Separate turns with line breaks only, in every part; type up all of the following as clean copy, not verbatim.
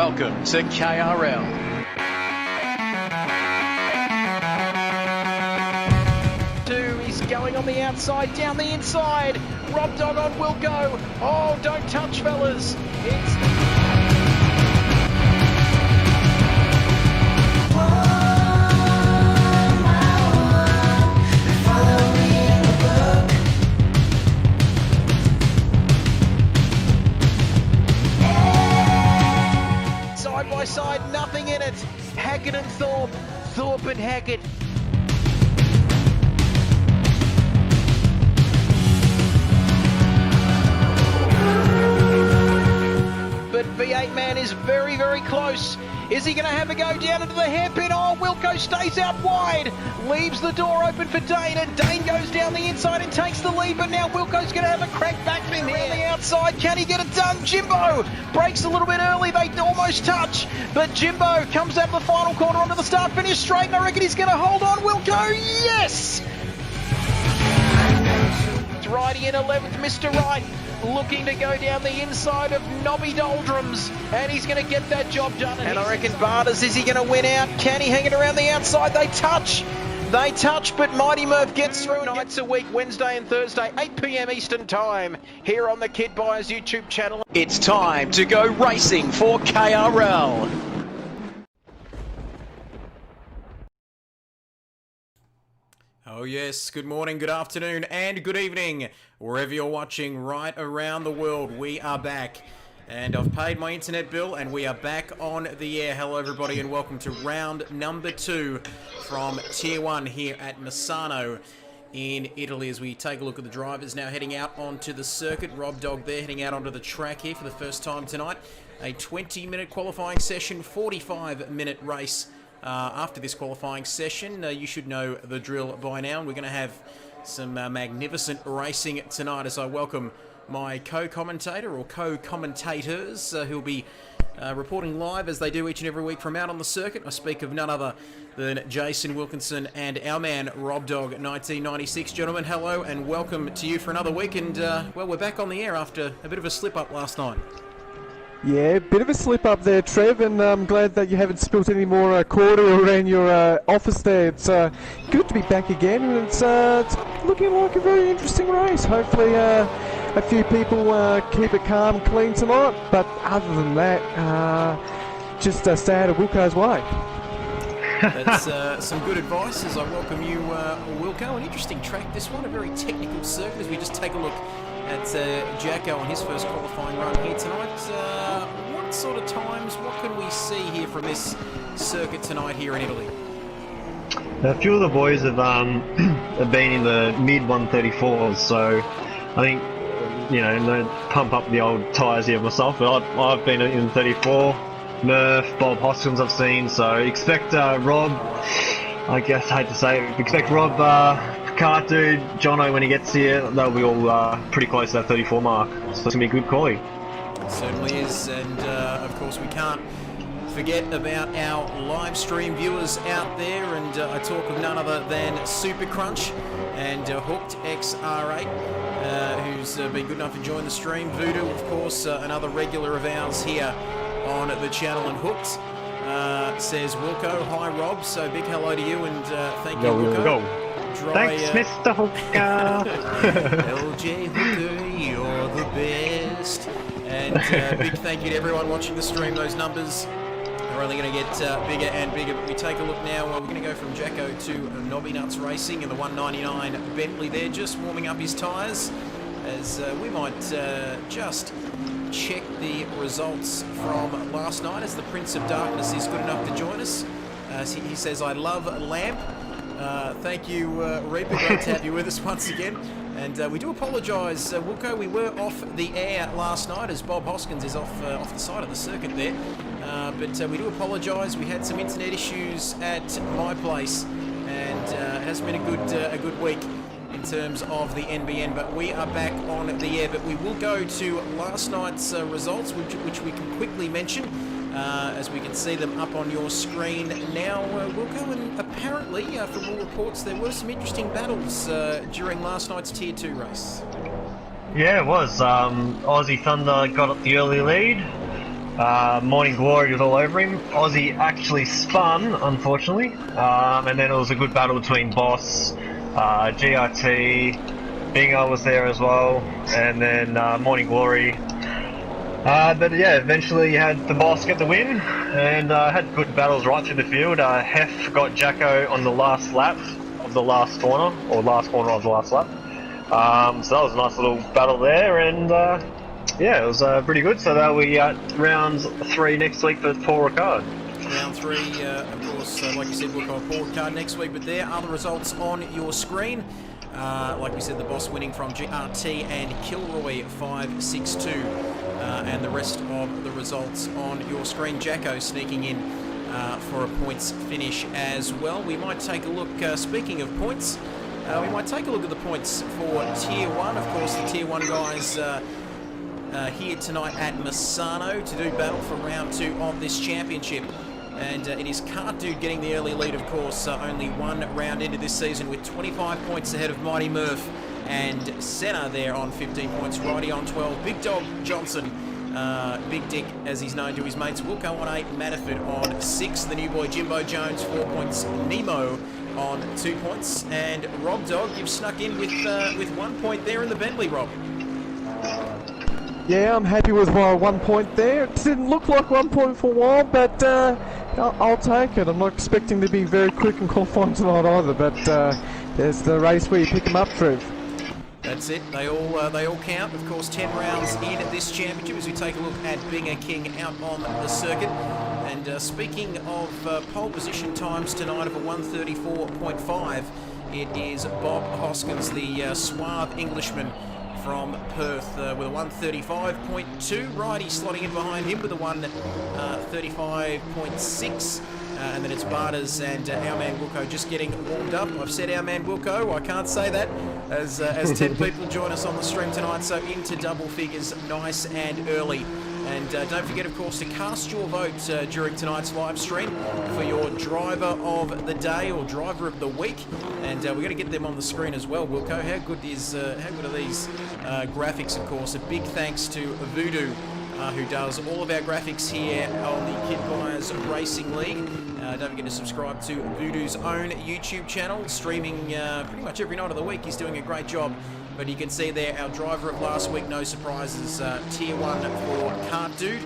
Welcome to KRL.
He's going on the outside, down the inside. Rob Dog on Wilco. Oh, don't touch, fellas. Side by side, nothing in it. Hackett and Thorpe. Thorpe and Hackett. But V8 man is very, very close. Is he going to have a go down into the hairpin? Oh, Wilco stays out wide. Leaves the door open for Dane, and Dane goes down the inside and takes the lead, but now Wilco's going to have a crack back from around the outside. Can he get it done? Jimbo breaks a little bit early. They almost touch, but Jimbo comes out of the final corner onto the start-finish straight, and I reckon he's going to hold on. Wilco, yes! Riding in 11th, Mr. Wright, looking to go down the inside of Nobby Doldrums, and he's going to get that job done. And I reckon Barters, is he going to win out? Can he hang it around the outside? They touch, but Mighty Murph gets through. Nights a week, Wednesday and Thursday, 8 p.m. Eastern Time, here on the Kid Buyers YouTube channel.
It's time to go racing for KRL.
Oh yes, good morning, good afternoon and good evening, wherever you're watching right around the world. We are back and I've paid my internet bill and we are back on the air. Hello everybody and welcome to round number 2 from Tier 1 here at Misano in Italy as we take a look at the drivers now heading out onto the circuit. Rob Dog there heading out onto the track here for the first time tonight. A 20-minute qualifying session, 45-minute race. After this qualifying session, you should know the drill by now. We're going to have some magnificent racing tonight as I welcome my co-commentator or co-commentators who'll be reporting live as they do each and every week from out on the circuit. I speak of none other than Jason Wilkinson and our man Rob Dog 1996. Gentlemen, hello and welcome to you for another week. And well, we're back on the air after a bit of a slip-up last night.
Yeah, bit of a slip up there, Trev, and I'm glad that you haven't spilt any more cordial around your office there. It's good to be back again, and it's looking like a very interesting race. Hopefully a few people keep it calm, clean tonight, but other than that, just stay out of Wilco's way.
That's some good advice as I welcome you, Wilco. An interesting track, this one, a very technical circuit as we just take a look at Jacko on his first qualifying run here tonight. What sort of times, what can we see here from this circuit tonight here in Italy?
A few of the boys have been in the mid 134s, so I think, you know, don't pump up the old tyres here myself, but I've been in 34. Murph, Bob Hoskins I've seen, so expect Rob, I guess I hate to say it, expect Rob, Cartu, Jono when he gets here, they'll be all pretty close to that 34 mark, so it's going to be a good quality.
It certainly is, and of course we can't forget about our live stream viewers out there, and I talk of none other than Super Crunch and Hooked XR8, who's been good enough to join the stream. Voodoo, of course, another regular of ours here on the channel, and Hooked says Wilco, hi Rob, so big hello to you and thank you, Wilco.
Thanks, Mr. Hooker.
LJ Hooker, you're the best. And big thank you to everyone watching the stream. Those numbers are only going to get bigger and bigger. But we take a look now. We're going to go from Jacko to Nobby Nuts Racing in the 199 Bentley there, just warming up his tyres. As we might just check the results from last night as the Prince of Darkness is good enough to join us. He says, I love Lamp. Thank you, Reaper. Great to have you with us once again. And we do apologise, Wilco. We were off the air last night as Bob Hoskins is off the side of the circuit there. But we do apologise. We had some internet issues at my place, and it has been a good week in terms of the NBN. But we are back on the air. But we will go to last night's results, which we can quickly mention. As we can see them up on your screen now, Wilco, and apparently, from all reports, there were some interesting battles during last night's Tier 2 race.
Yeah, it was. Aussie Thunder got up the early lead. Morning Glory was all over him. Aussie actually spun, unfortunately, and then it was a good battle between Boss, GRT, Bingo was there as well, and then Morning Glory. But yeah, eventually you had the Boss get the win, and had good battles right through the field. Hef got Jacko on the last lap of the last corner, or last corner of the last lap. So that was a nice little battle there, and yeah, it was pretty good. So that we round 3 next week for Paul Ricard.
Round 3, of course, like you said, we'll call Paul Ricard next week, but there are the results on your screen. Like we said, the Boss winning from GRT and Kilroy 5-6-2, and the rest of the results on your screen. Jacko sneaking in for a points finish as well. We might take a look, speaking of points, we might take a look at the points for Tier 1. Of course, the Tier 1 guys here tonight at Misano to do battle for round 2 of this championship. And it is Cart Dude getting the early lead, of course, only 1 round into this season with 25 points ahead of Mighty Murph and Senna there on 15 points, Righty on 12, Big Dog Johnson, Big Dick as he's known to his mates, Wilco on 8, Manafort on 6, the new boy Jimbo Jones 4 points, Nemo on 2 points, and Rob Dog, you've snuck in with 1 point there in the Bentley, Rob.
Yeah, I'm happy with my 1 point there. It didn't look like 1 point for a while, but I'll take it. I'm not expecting to be very quick in qualifying tonight either, but there's the race where you pick them up, Trev.
That's it. They all count. Of course, 10 rounds in this championship as we take a look at Binger King out on the circuit. And speaking of pole position times tonight of a 134.5, it is Bob Hoskins, the suave Englishman from Perth, with a 135.2. Righty slotting in behind him with a 135.6. And then it's Barters and our man Wilco just getting warmed up. I've said our man Wilco, I can't say that, as 10 people join us on the stream tonight, so into double figures nice and early. And don't forget, of course, to cast your vote during tonight's live stream for your driver of the day or driver of the week. And we're going to get them on the screen as well, Wilco. How good are these graphics, of course? A big thanks to Voodoo, who does all of our graphics here on the Kid Buyers Racing League. Don't forget to subscribe to Voodoo's own YouTube channel, streaming pretty much every night of the week. He's doing a great job. But you can see there our driver of last week, no surprises, Tier 1 for Cart Dude.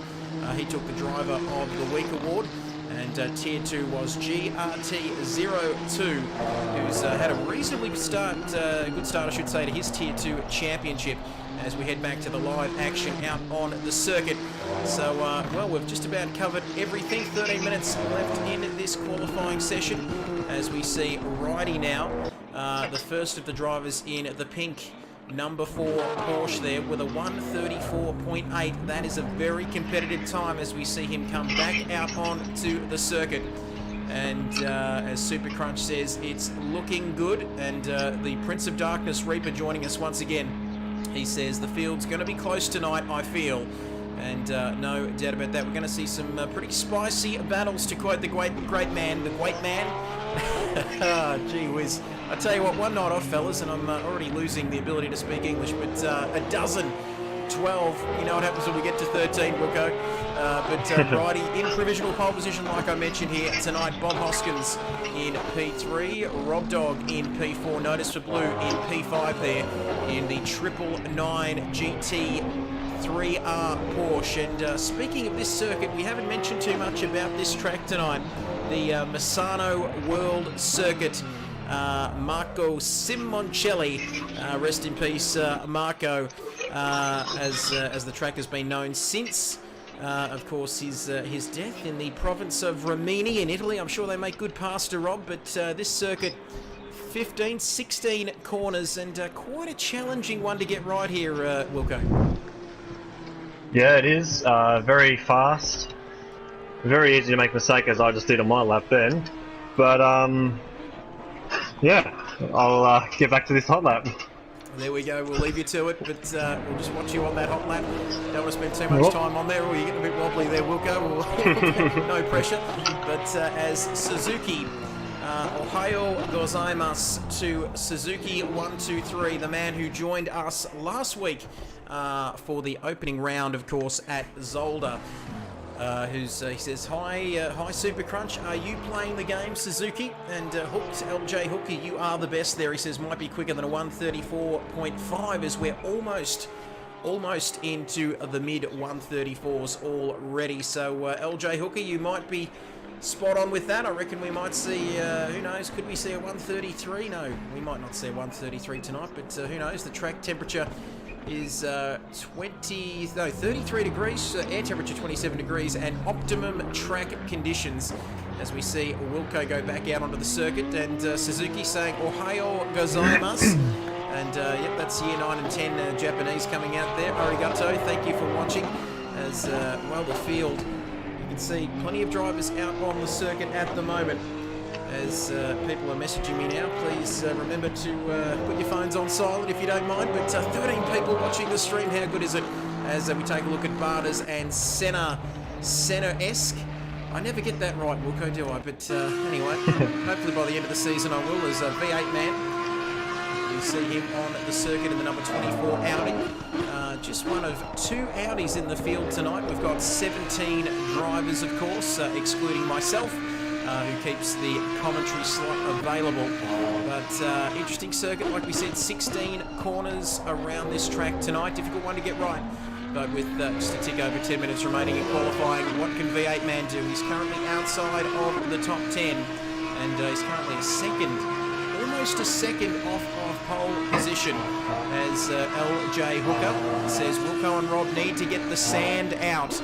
He took the Driver of the Week award. And Tier 2 was GRT02, who's had a reasonably good start, I should say, to his Tier 2 championship as we head back to the live action out on the circuit. So, well, we've just about covered everything. 13 minutes left in this qualifying session as we see Righty now, the first of the drivers in the pink number 4 Porsche there with a 134.8. That is a very competitive time as we see him come back out onto the circuit. And as Super Crunch says, it's looking good. And the Prince of Darkness Reaper joining us once again. He says the field's going to be close tonight, I feel. And no doubt about that. We're going to see some pretty spicy battles, to quote the great man. Gee whiz. I tell you what, one night off, fellas, and I'm already losing the ability to speak English, but a dozen, 12, you know what happens when we get to 13, Wilco. But Righty in provisional pole position, like I mentioned here tonight. Bob Hoskins in P3, Rob Dog in P4, Notice for Blue in P5 there in the 999 GT 3R Porsche. And speaking of this circuit, we haven't mentioned too much about this track tonight. The Misano World Circuit. Marco Simoncelli, rest in peace, Marco, as the track has been known since, of course, his death in the province of Rimini in Italy. I'm sure they make good pasta, Rob, but this circuit, 15, 16 corners, and quite a challenging one to get right here, Wilco.
Yeah, it is. Very fast. Very easy to make a mistake, as I just did on my lap then. But, yeah, I'll get back to this hot lap.
There we go, we'll leave you to it, but we'll just watch you on that hot lap. Don't want to spend too much time on there, or you're getting a bit wobbly there, Wilco. No pressure. But as Suzuki, Ohayo gozaimasu to Suzuki123, the man who joined us last week for the opening round, of course, at Zolder. he says, hi Super Crunch, are you playing the game, Suzuki? And Hooked, LJ Hooker, you are the best there. He says, might be quicker than a 134.5 as we're almost into the mid 134s already. So LJ Hooker, you might be spot on with that. I reckon we might see, who knows, could we see a 133? No, we might not see a 133 tonight, but who knows, the track temperature is 33 degrees, air temperature 27 degrees, and optimum track conditions as we see Wilco go back out onto the circuit, and Suzuki saying Ohayo gozaimasu. And yep, that's year 9 and 10 Japanese coming out there. Arigato, thank you for watching. As well, the field, you can see plenty of drivers out on the circuit at the moment. As people are messaging me now, please remember to put your phones on silent if you don't mind. But 13 people watching the stream, how good is it? As we take a look at Barters and Senna-esque. I never get that right, Wilco, do I? But anyway, hopefully by the end of the season I will, as a V8 man. You see him on the circuit in the number 24 Audi. Just one of 2 Audis in the field tonight. We've got 17 drivers, of course, excluding myself, who keeps the commentary slot available. But interesting circuit, like we said, 16 corners around this track tonight. Difficult one to get right. But with just a tick over 10 minutes remaining in qualifying, what can V8 man do? He's currently outside of the top 10, and he's currently almost a second off pole position, as LJ Hooker says Wilco and Rob need to get the sand out.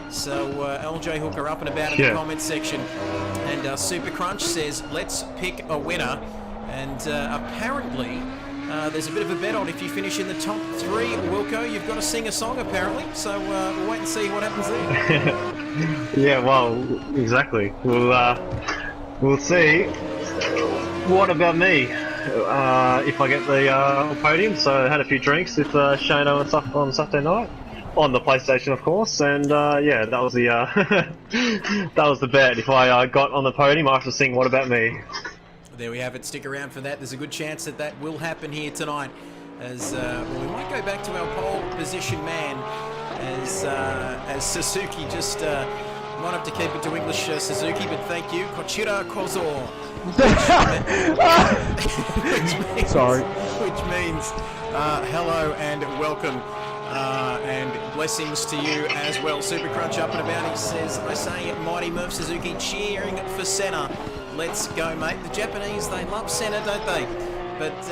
So LJ Hooker up and about in the comments section, and Super Crunch says let's pick a winner, and apparently there's a bit of a bet on if you finish in the top 3, Wilco, you've got to sing a song apparently, so we'll wait and see what happens there.
Yeah, well, exactly. We'll see. What about me? If I get the podium, so I had a few drinks with Shano and stuff on Saturday night, on the PlayStation of course, and yeah, that was the that was the bet. If I got on the podium, I have to sing What About Me.
There we have it, stick around for that. There's a good chance that that will happen here tonight, as well, we might go back to our pole position man, as Suzuki just might have to keep it to English, Suzuki, but thank you. Kochira Kozo.
Sorry.
Which means hello and welcome, and blessings to you as well. Super Crunch up and about, he says, I say Mighty Murph Suzuki cheering for Senna. Let's go, mate. The Japanese, they love Senna, don't they? But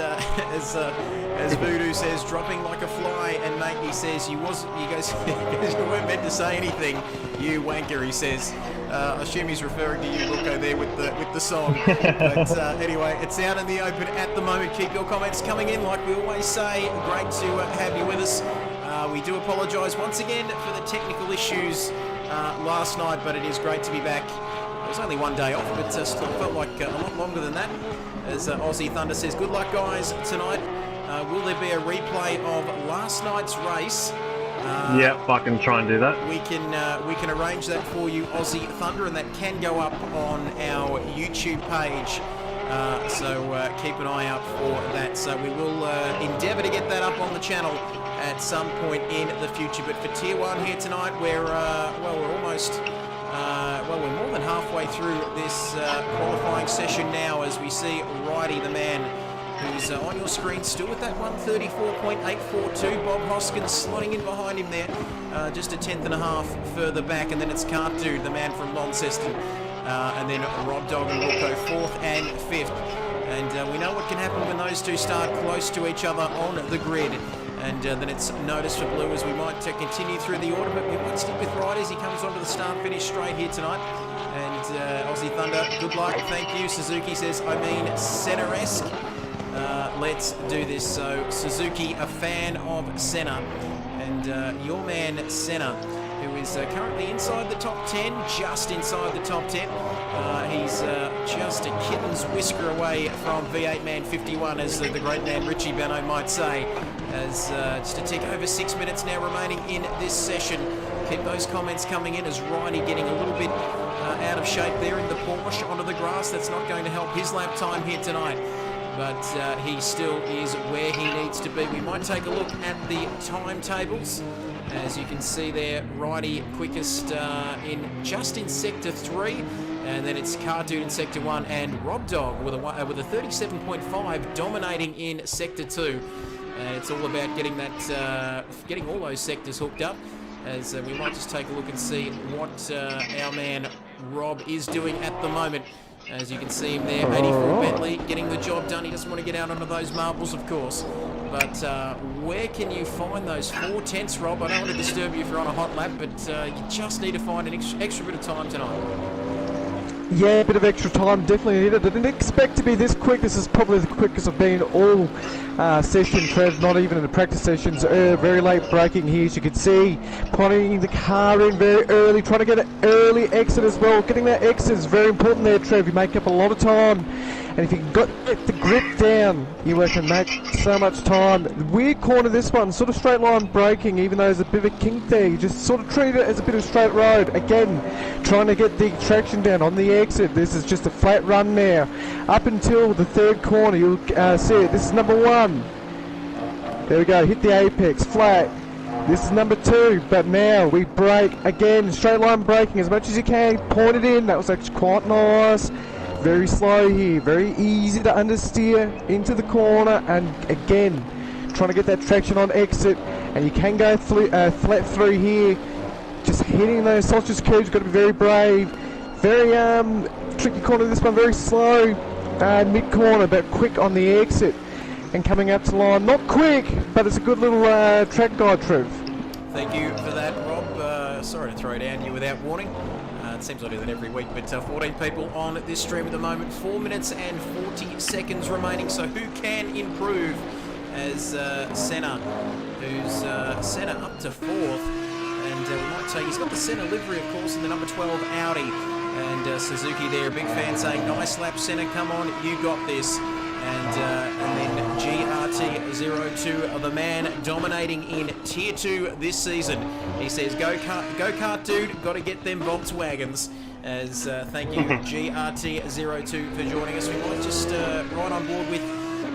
as Voodoo says, dropping like a fly, and mate, he says, you weren't meant to say anything, you wanker, he says. I assume he's referring to you, Wilco, there with the song. But anyway, it's out in the open at the moment. Keep your comments coming in, like we always say. Great to have you with us. We do apologise once again for the technical issues last night, but it is great to be back. It was only one day off, but still felt like a lot longer than that. As Aussie Thunder says, good luck guys tonight. Will there be a replay of last night's race?
Yeah, I can try and do that.
We can arrange that for you, Aussie Thunder, and that can go up on our YouTube page. So keep an eye out for that. So we will endeavour to get that up on the channel at some point in the future. But for Tier 1 here tonight, we're almost... we're more than halfway through this qualifying session now, as we see Righty, the man who's on your screen still with that 134.842. Bob Hoskins slotting in behind him there, just a tenth and a half further back, and then it's Cartu, the man from Launceston, and then Rob Dog and Wilco 4th and 5th. And we know what can happen when those two start close to each other on the grid. And then it's notice for Blue, as we might continue through the order, but we might stick with Righty as he comes onto the start-finish straight here tonight. And Aussie Thunder, good luck, thank you. Suzuki says, I mean Senna-esque. Let's do this. So Suzuki, a fan of Senna, and your man Senna, who is currently inside the top 10, just inside the top 10. He's just a kitten's whisker away from V8 Man 51, as the great man Richie Benno might say. As just a tick over 6 minutes now remaining in this session. Keep those comments coming in, as Righty getting a little bit out of shape there in the Porsche onto the grass. That's not going to help his lap time here tonight, but he still is where he needs to be. We might take a look at the timetables As you can see there, Righty quickest in Sector 3, and then it's Car Dude in Sector 1, and Rob Dog with a 37.5 dominating in Sector 2. It's all about getting that, getting all those sectors hooked up. As we might just take a look and see what our man Rob is doing at the moment. As you can see him there, 84 Bentley, getting the job done. He doesn't want to get out onto those marbles, of course. But where can you find those 4/10ths, Rob? I don't want to disturb you if you're on a hot lap, but you just need to find an extra bit of time tonight.
Yeah, a bit of extra time definitely needed. I didn't expect to be this quick. This is probably the quickest I've been all session, Trev, not even in the practice sessions. Very late braking here, as you can see. Putting the car in very early, trying to get an early exit as well. Getting that exit is very important there, Trev. You make up a lot of time. And if you got the grip down, you can make so much time. The weird corner, this one, sort of straight line braking, even though there's a bit of a kink there. You just sort of treat it as a bit of straight road. Again, trying to get the traction down on the exit. This is just a flat run now. Up until the third corner, you'll see it. This is number 1. There we go, hit the apex, flat. This is number 2, but now we brake again, straight line braking as much as you can. Point it in, that was actually quite nice. Very slow here, very easy to understeer into the corner, and again, trying to get that traction on exit, and you can go flat through here. Just hitting those sausage curves, got to be very brave. Very tricky corner, this one, very slow. Mid corner, but quick on the exit. And coming up to line, not quick, but it's a good little track guide, Trev.
Thank you for that, Rob. Sorry to throw down you without warning. It seems I do that every week, but 14 people on this stream at the moment. 4 minutes and 40 seconds remaining, so who can improve as Senna, who's Senna up to 4th, and we might take, he's got the Senna livery, of course, in the number 12 Audi, and Suzuki there, a big fan saying, nice lap, Senna, come on, you got this. And then GRT02, the man dominating in Tier 2 this season. He says, go kart dude, got to get them Volkswagens. As thank you, GRT02, for joining us. We might just right on board with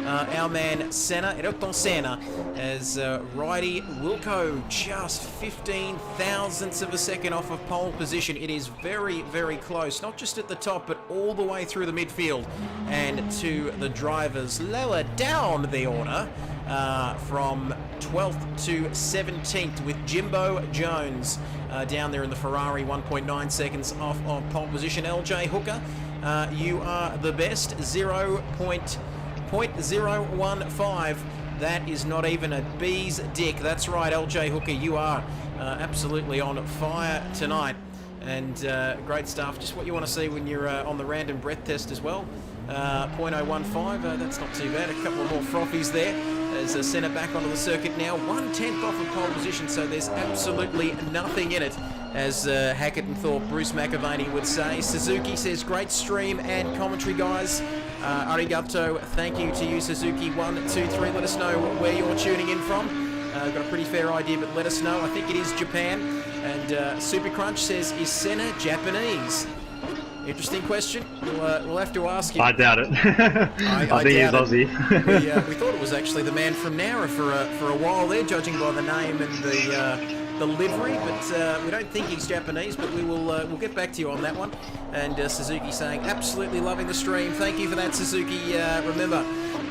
our man Senna, Ayrton Senna, as Righty Wilco just 15 thousandths of a second off of pole position. It is very, very close, not just at the top, but all the way through the midfield and to the drivers lower down the order from 12th to 17th with Jimbo Jones down there in the Ferrari, 1.9 seconds off of pole position. LJ Hooker, you are the best, 0.015. That is not even a bee's dick. That's right, LJ Hooker, you are absolutely on fire tonight. And great stuff. Just what you want to see when you're on the random breath test as well. 0.015, that's not too bad. A couple of more frothies there. As Senna back onto the circuit now. 1/10 off of pole position, so there's absolutely nothing in it. As Hackett and Thorpe, Bruce McAvaney would say. Suzuki says, great stream and commentary, guys. Arigato, thank you to you, Suzuki. 1, 2, 3, let us know where you're tuning in from. Got a pretty fair idea, but let us know. I think it is Japan. And Super Crunch says, is Senna Japanese? Interesting question. We'll have to ask him.
I doubt it. I think he's Aussie.
We thought it was actually the man from Nara for a while there, judging by the name and the livery, but we don't think he's Japanese, but we'll get back to you on that one. And Suzuki saying, absolutely loving the stream. Thank you for that, Suzuki. Remember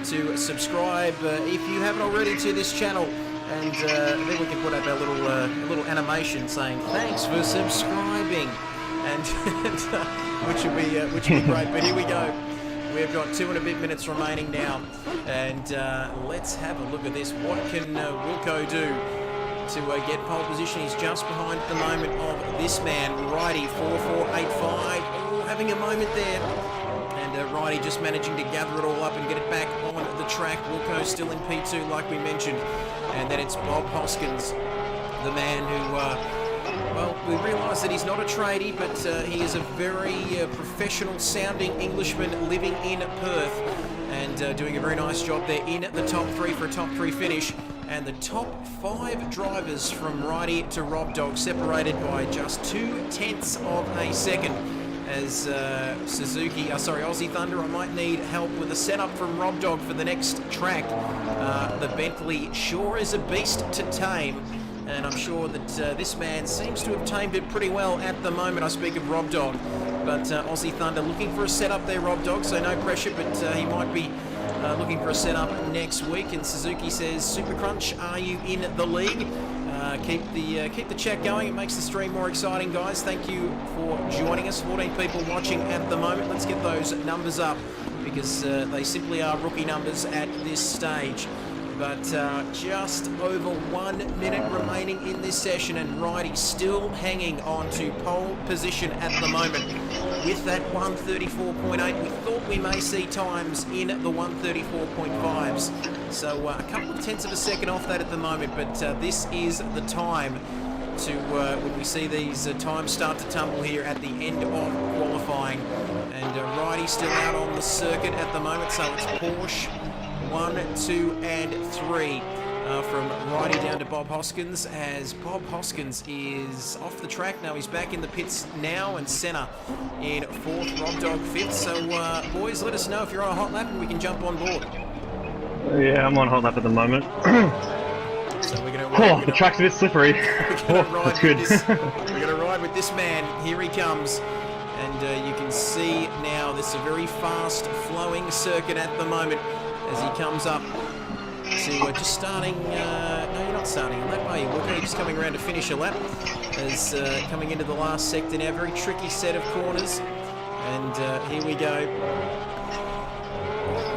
to subscribe if you haven't already to this channel, and then we can put up our little animation saying thanks for subscribing, and which will be great. But here we go. We've got 2 and a bit minutes remaining now, and let's have a look at this. What can Wilco do to get pole position? He's just behind at the moment of this man, Righty, 4485. Oh, having a moment there. And Righty just managing to gather it all up and get it back on the track. Wilco still in P2, like we mentioned. And then it's Bob Hoskins, the man who, well, we realise that he's not a tradie, but he is a very professional-sounding Englishman living in Perth and doing a very nice job there in the top 3 for a top 3 finish. And the top 5 drivers from Righty to Rob Dog separated by just 0.2 of a second. As Aussie Thunder, I might need help with a setup from Rob Dog for the next track. The Bentley sure is a beast to tame. and I'm sure that this man seems to have tamed it pretty well at the moment. I speak of Rob Dog, but Aussie Thunder looking for a setup there, Rob Dog, so no pressure, but he might be looking for a setup next week. And Suzuki says, Super Crunch, are you in the league? Keep the chat going. It makes the stream more exciting, guys. Thank you for joining us. 14 people watching at the moment. Let's get those numbers up, because they simply are rookie numbers at this stage. But just over 1 minute remaining in this session, and Righty still hanging on to pole position at the moment with that 134.8. We thought we may see times in the 134.5s, so a couple of tenths of a second off that at the moment, but this is the time to when we see these times start to tumble here at the end of qualifying. And Righty still out on the circuit at the moment, so it's Porsche 1, 2 and 3 from Righty down to Bob Hoskins, as Bob Hoskins is off the track now. He's back in the pits now, and Senna in 4th, Rob Dog 5th. So boys, let us know if you're on a hot lap and we can jump on board.
Yeah, I'm on hot lap at the moment.
So we're gonna
the track's a bit slippery. That's good.
We're gonna ride with this man. Here he comes. And you can see now this is a very fast flowing circuit at the moment as he comes up to just starting, no, you're not starting a lap, are you? We're just coming around to finish a lap as coming into the last sector now. Very tricky set of corners, and here we go.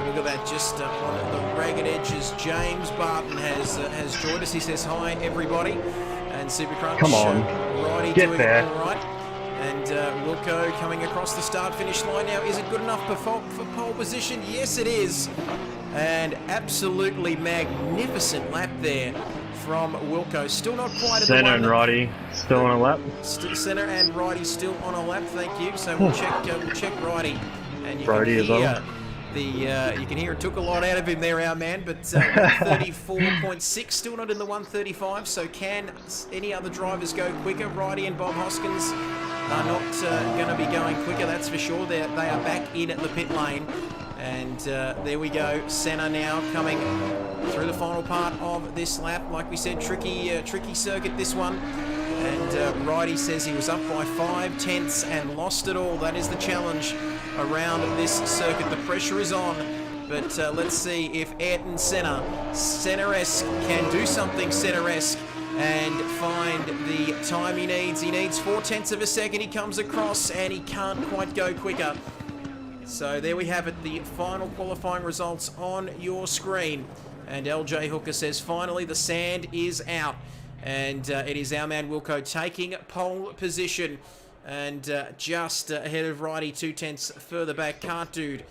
Look at that, just on the ragged edges. James Barton has joined us. He says hi everybody, and Super Crunch.
Come on,
Righty
get
doing
there.
All right. And Wilco coming across the start-finish line now. Is it good enough for pole position? Yes, it is. And absolutely magnificent lap there from Wilco. Still not quite at the one.
Senna and Righty still on a lap.
Senna and Righty still on a lap. Thank you. So we'll check Righty. And you
Righty
can
as
hear
well.
you can hear it took a lot out of him there, our man. But 134.6, still not in the 135. So can any other drivers go quicker? Righty and Bob Hoskins are not going to be going quicker, that's for sure. They are back in at the pit lane. And there we go. Senna now coming through the final part of this lap. Like we said, tricky circuit this one. And Righty says he was up by 5 tenths and lost it all. That is the challenge around this circuit. The pressure is on. But let's see if Ayrton Senna-esque can do something Senna-esque and find the time he needs. He needs 4 tenths of a second. He comes across and he can't quite go quicker. So there we have it, the final qualifying results on your screen. And LJ Hooker says, finally the sand is out. And it is our man Wilco taking pole position. And just ahead of Righty, 2 tenths further back, Cart Dude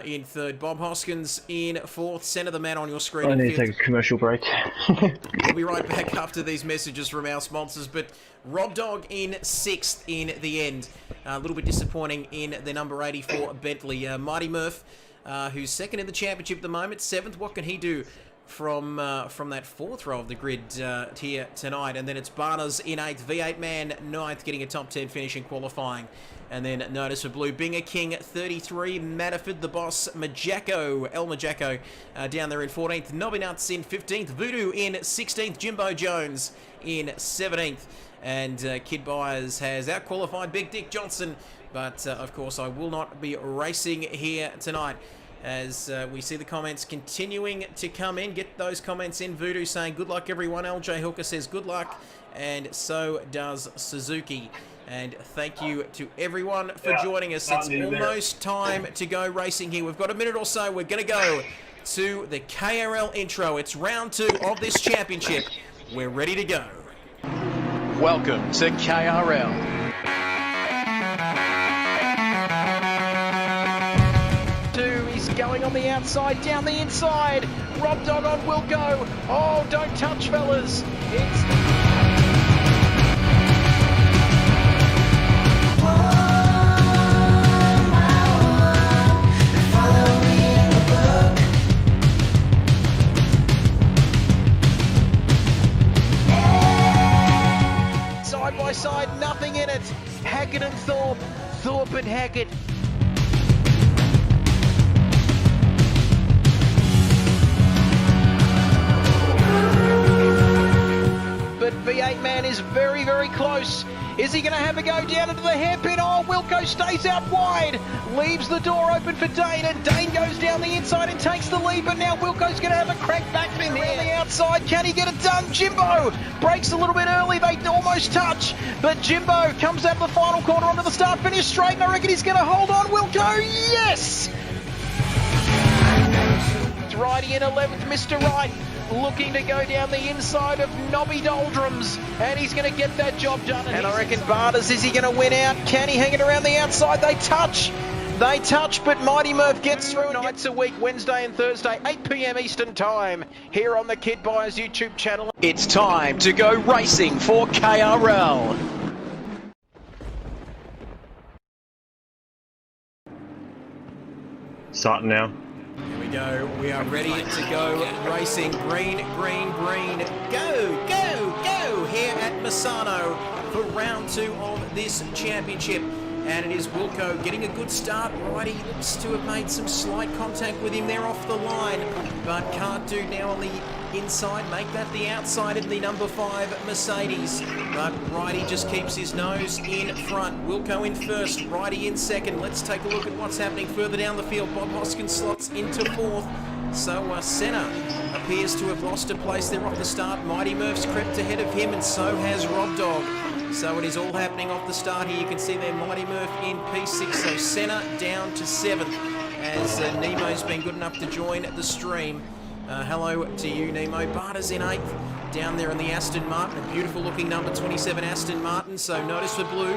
in 3rd. Bob Hoskins in 4th. Center the man on your screen.
I need to take a commercial break.
We'll be right back after these messages from our sponsors. But Rob Dog in 6th in the end. A little bit disappointing in the number 84 Bentley. Mighty Murph, who's 2nd in the championship at the moment, 7th. What can he do from that 4th row of the grid here tonight? And then it's Barnes in 8th. V8 Man 9th, getting a top 10 finish in qualifying. And then notice for Blue, Binger King 33, Matterford the Boss, El Majacko down there in 14th, Nobby Nuts in 15th, Voodoo in 16th, Jimbo Jones in 17th, and Kid Byers has out-qualified Big Dick Johnson, but of course I will not be racing here tonight. As we see the comments continuing to come in. Get those comments in. Voodoo saying good luck everyone. LJ Hooker says good luck, and so does Suzuki. And thank you to everyone for joining us. It's almost time to go racing here. We've got a minute or so. We're going to go to the KRL intro. It's round 2 of this championship. We're ready to go.
Welcome to KRL.
He's going on the outside, down the inside. Rob Dog on Wilco. Oh, don't touch, fellas. Side by side, nothing in it. Hackett and Thorpe. Thorpe and Hackett. But close. Is he going to have a go down into the hairpin? Oh, Wilco stays out wide. Leaves the door open for Dane, and Dane goes down the inside and takes the lead, but now Wilco's going to have a crack back for him on the outside. Can he get it done? Jimbo breaks a little bit early. They almost touch, but Jimbo comes out of the final corner onto the start-finish straight, and I reckon he's going to hold on. Wilco, yes! It's Righty in 11th, Mr. Wright, looking to go down the inside of Nobby Doldrums, and he's going to get that job done. And I reckon Barters, is he going to win out? Can he hang it around the outside? They touch, but Mighty Murph gets through. Nights a week, Wednesday and Thursday, 8 p.m. Eastern Time, here on the Kid Buyers YouTube channel.
It's time to go racing for KRL.
Starting now.
Here we go. We are ready to go racing. Green, green, green. Go, go, go here at Misano for round 2 of this championship. And it is Wilco getting a good start. Righty looks to have made some slight contact with him there off the line, but can't do now on the inside. Make that the outside of the number 5 Mercedes. But Righty just keeps his nose in front. Wilco in first, Righty in second. Let's take a look at what's happening further down the field. Bob Hoskins slots into 4th. So Senna appears to have lost a place there off the start. Mighty Murph's crept ahead of him, and so has Rob Dog. So it is all happening off the start here. You can see there Mighty Murph in P6. So Senna down to 7th as Nemo's been good enough to join the stream. Hello to you, Nemo. Barters in 8th down there in the Aston Martin. A beautiful looking number 27 Aston Martin. So notice for Blue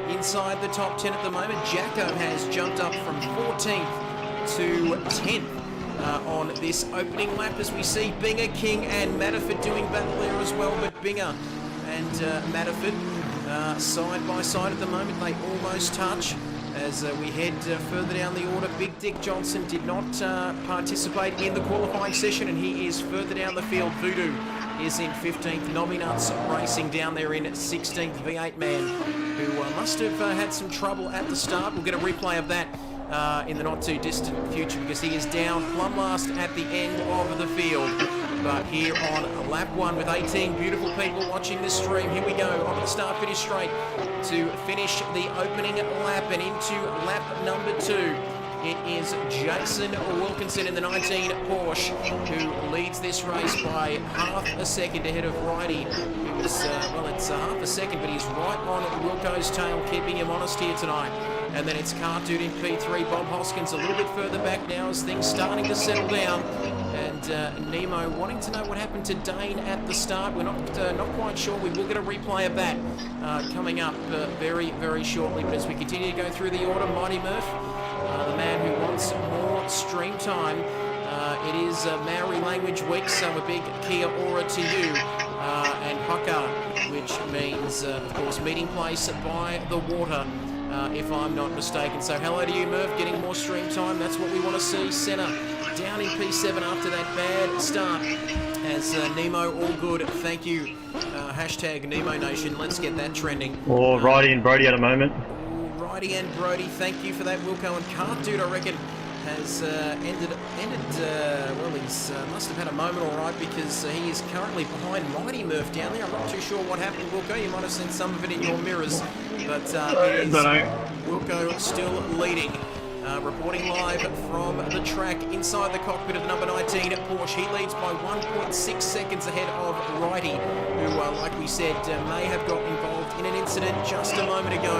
inside the top 10 at the moment. Jacko has jumped up from 14th to 10th on this opening lap, as we see Binger, King and Matterford doing battle there as well. But Binger and Matterford side by side at the moment. They almost touch as we head further down the order. Big Dick Johnson did not participate in the qualifying session, and he is further down the field. Voodoo is in 15th. Nobby Nuts racing down there in 16th. V8 Man, who must have had some trouble at the start. We'll get a replay of that in the not too distant future, because he is down plumb last at the end of the field. But here on lap 1 with 18 beautiful people watching this stream, here we go on the start finish straight to finish the opening lap and into lap number 2. It is Jason Wilkinson in the 19 Porsche who leads this race by half a second ahead of Righty, who's, well, it's half a second, but he's right on Wilco's tail, keeping him honest here tonight. And then it's Cartoon in P3, Bob Hoskins a little bit further back now as things starting to settle down. And Nemo wanting to know what happened to Dane at the start. We're not quite sure. We will get a replay of that coming up very, very shortly. But as we continue to go through the order, Mighty Murph, the man who wants more stream time. It is Maori Language Week, so a big kia ora to you. And haka, which means, of course, meeting place by the water, if I'm not mistaken. So hello to you, Murph, getting more stream time. That's what we want to see. Senna down in P7 after that bad start. As Nemo, all good. Thank you. Hashtag Nemo Nation. Let's get that trending.
Or Righty and Brody at a moment.
Righty and Brody, thank you for that, Wilco. And Cartoon, I reckon, has ended well, he's must have had a moment all right, because he is currently behind Mighty Murph down there. I'm not too sure what happened, Wilco. You might have seen some of it in your mirrors, but it is Wilco still leading. Reporting live from the track inside the cockpit of the number 19 at Porsche. He leads by 1.6 seconds ahead of Righty, who, like we said, may have got involved in an incident just a moment ago.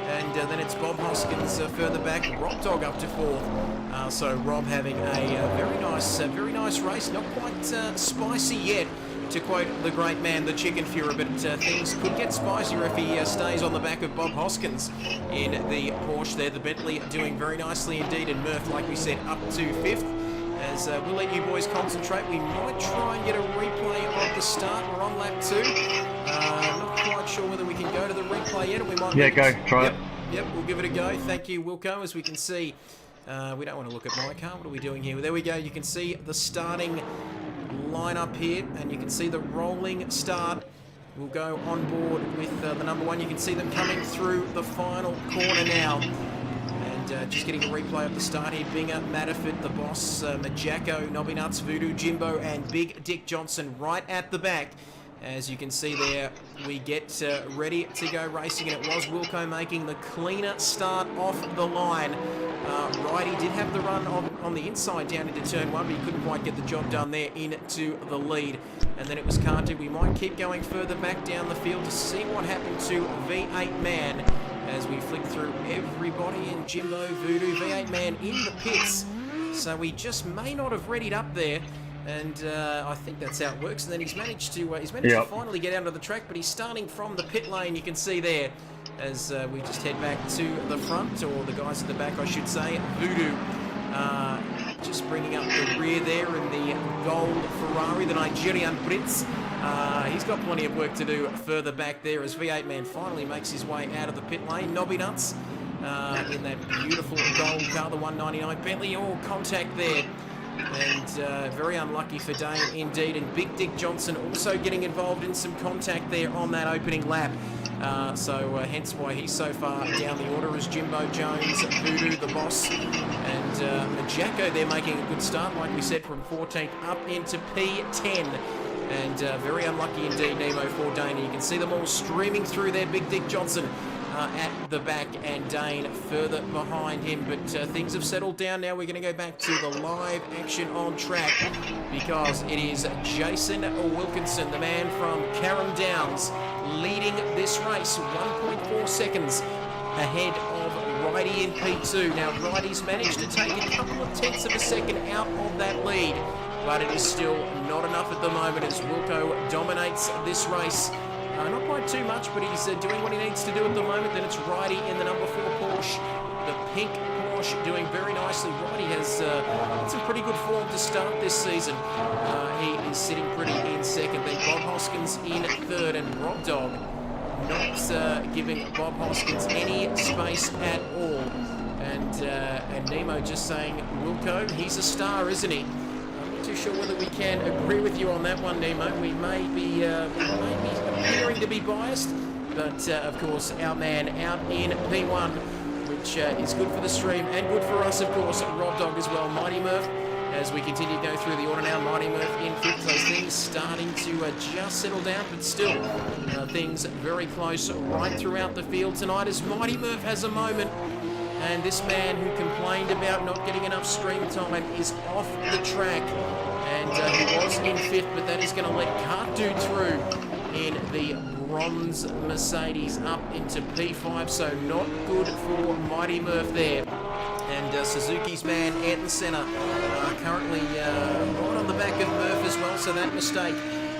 And then it's Bob Hoskins further back, Rob Dog up to 4th. So Rob having a very nice race. Not quite spicy yet, to quote the great man, the Chicken Fuhrer, but things could get spicier if he stays on the back of Bob Hoskins in the Porsche there. The Bentley doing very nicely indeed, and Murph, like we said, up to 5th. As we'll let you boys concentrate. We might try and get a replay of the start. We're on lap 2. Not quite sure whether we can go to the replay yet, or we might...
Yeah, go, try it.
Yep, we'll give it a go. Thank you, Wilco. As we can see, we don't want to look at my car. What are we doing here? Well, there we go. You can see the starting line up here, and you can see the rolling start. We'll go on board with the number 1. You can see them coming through the final corner now. And just getting a replay of the start here. Binger, Matterford, the boss, Majacko, Nobby Nuts, Voodoo, Jimbo, and Big Dick Johnson right at the back. As you can see there, we get ready to go racing, and it was Wilco making the cleaner start off the line. Righty did have the run on the inside down into turn 1, but he couldn't quite get the job done there into the lead. And then it was Cardew. We might keep going further back down the field to see what happened to V8 Man as we flick through everybody, and Jimbo, Voodoo, V8 Man in the pits. So we just may not have readied up there. And I think that's how it works. And then he's managed to finally get out of the track, but he's starting from the pit lane. You can see there as we just head back to the front, or the guys at the back, I should say. Voodoo just bringing up the rear there in the gold Ferrari, the Nigerian Brits. He's got plenty of work to do further back there as V8 Man finally makes his way out of the pit lane. Nobby Nuts in that beautiful gold car, the 199 Bentley, all contact there. And very unlucky for Dane indeed, and Big Dick Johnson also getting involved in some contact there on that opening lap. So hence why he's so far down the order as Jimbo, Jones, Voodoo, the boss, and Majacko there making a good start, like we said, from 14th up into P10. And very unlucky indeed, Nemo, for Dane. You can see them all streaming through there. Big Dick Johnson at the back, and Dane further behind him. But things have settled down now. We're going to go back to the live action on track, because it is Jason Wilkinson, the man from Carrum Downs, leading this race 1.4 seconds ahead of Righty in P2. Now, Righty's managed to take a couple of tenths of a second out of that lead, but it is still not enough at the moment as Wilco dominates this race. Not quite too much, but he's doing what he needs to do at the moment. Then it's Righty in the number 4 Porsche, the pink Porsche, doing very nicely. Righty has had some pretty good form to start this season. He is sitting pretty in second. Then Bob Hoskins in third, and Rob Dog not giving Bob Hoskins any space at all. And Nemo just saying, Wilco, he's a star, isn't he? Too sure whether we can agree with you on that one, Nemo. We may be appearing to be biased, but of course our man out in P1, which is good for the stream and good for us, of course. Rob Dog as well. Mighty Murph, as we continue to go through the order now. Mighty Murph in fifth. Those things starting to just settle down, but still things very close right throughout the field tonight as Mighty Murph has a moment. And this man who complained about not getting enough stream time is off the track. And he was in fifth, but that is going to let Cardew through in the bronze Mercedes up into P5. So not good for Mighty Murph there. And Suzuki's man, Anton Senna, currently right on the back of Murph as well. So that mistake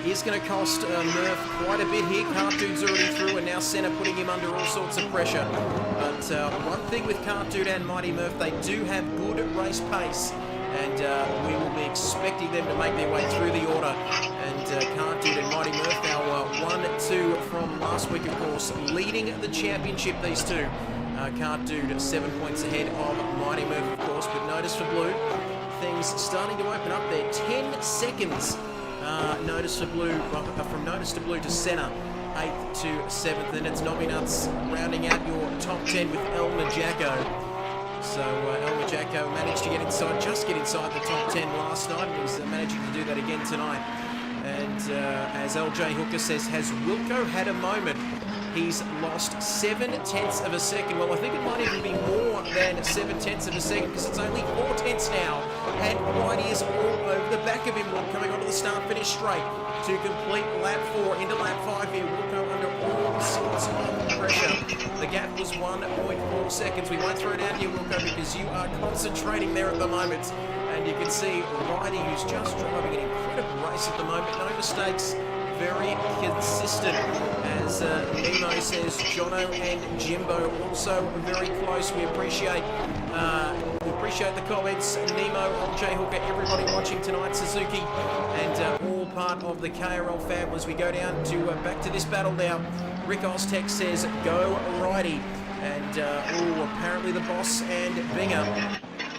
is going to cost Murph quite a bit here. Cardew's already through, and now Senna putting him under all sorts of pressure. But one thing with Cardew and Mighty Murph, they do have good race pace, and we will be expecting them to make their way through the order. And Cardew and Mighty Murph now 1-2 from last week, of course, leading the championship, these two. Cardew 7 points ahead of Mighty Murph, of course, but notice for Blue, things starting to open up there. 10 seconds. Notice for Blue, from Notice to Blue to Senna, 8th to 7th, and it's Nobby Nuts rounding out your top 10 with El Majacko. So El Majacko managed to just get inside the top 10 last night, and he's managing to do that again tonight. And as LJ Hooker says, has Wilco had a moment? He's lost 7/10 of a second. Well, I think it might even be more than 7/10 of a second, because it's only 4/10 now. And Whitey is all over the back of him. Coming onto the start-finish straight to complete lap 4 into lap 5 here. Wilco under all sorts of pressure. The gap was 1.4 seconds. We won't throw it out here, Wilco, because you are concentrating there at the moment. And you can see Whitey, who's just driving an incredible race at the moment. No mistakes. Very consistent, as Nemo says. Jono and Jimbo also very close. We appreciate the comments. Nemo, LJ Hooker, everybody watching tonight, Suzuki, and all part of the KRL family. As we go down to back to this battle now. Rick Oztech says, "Go Righty," and apparently the boss and Binger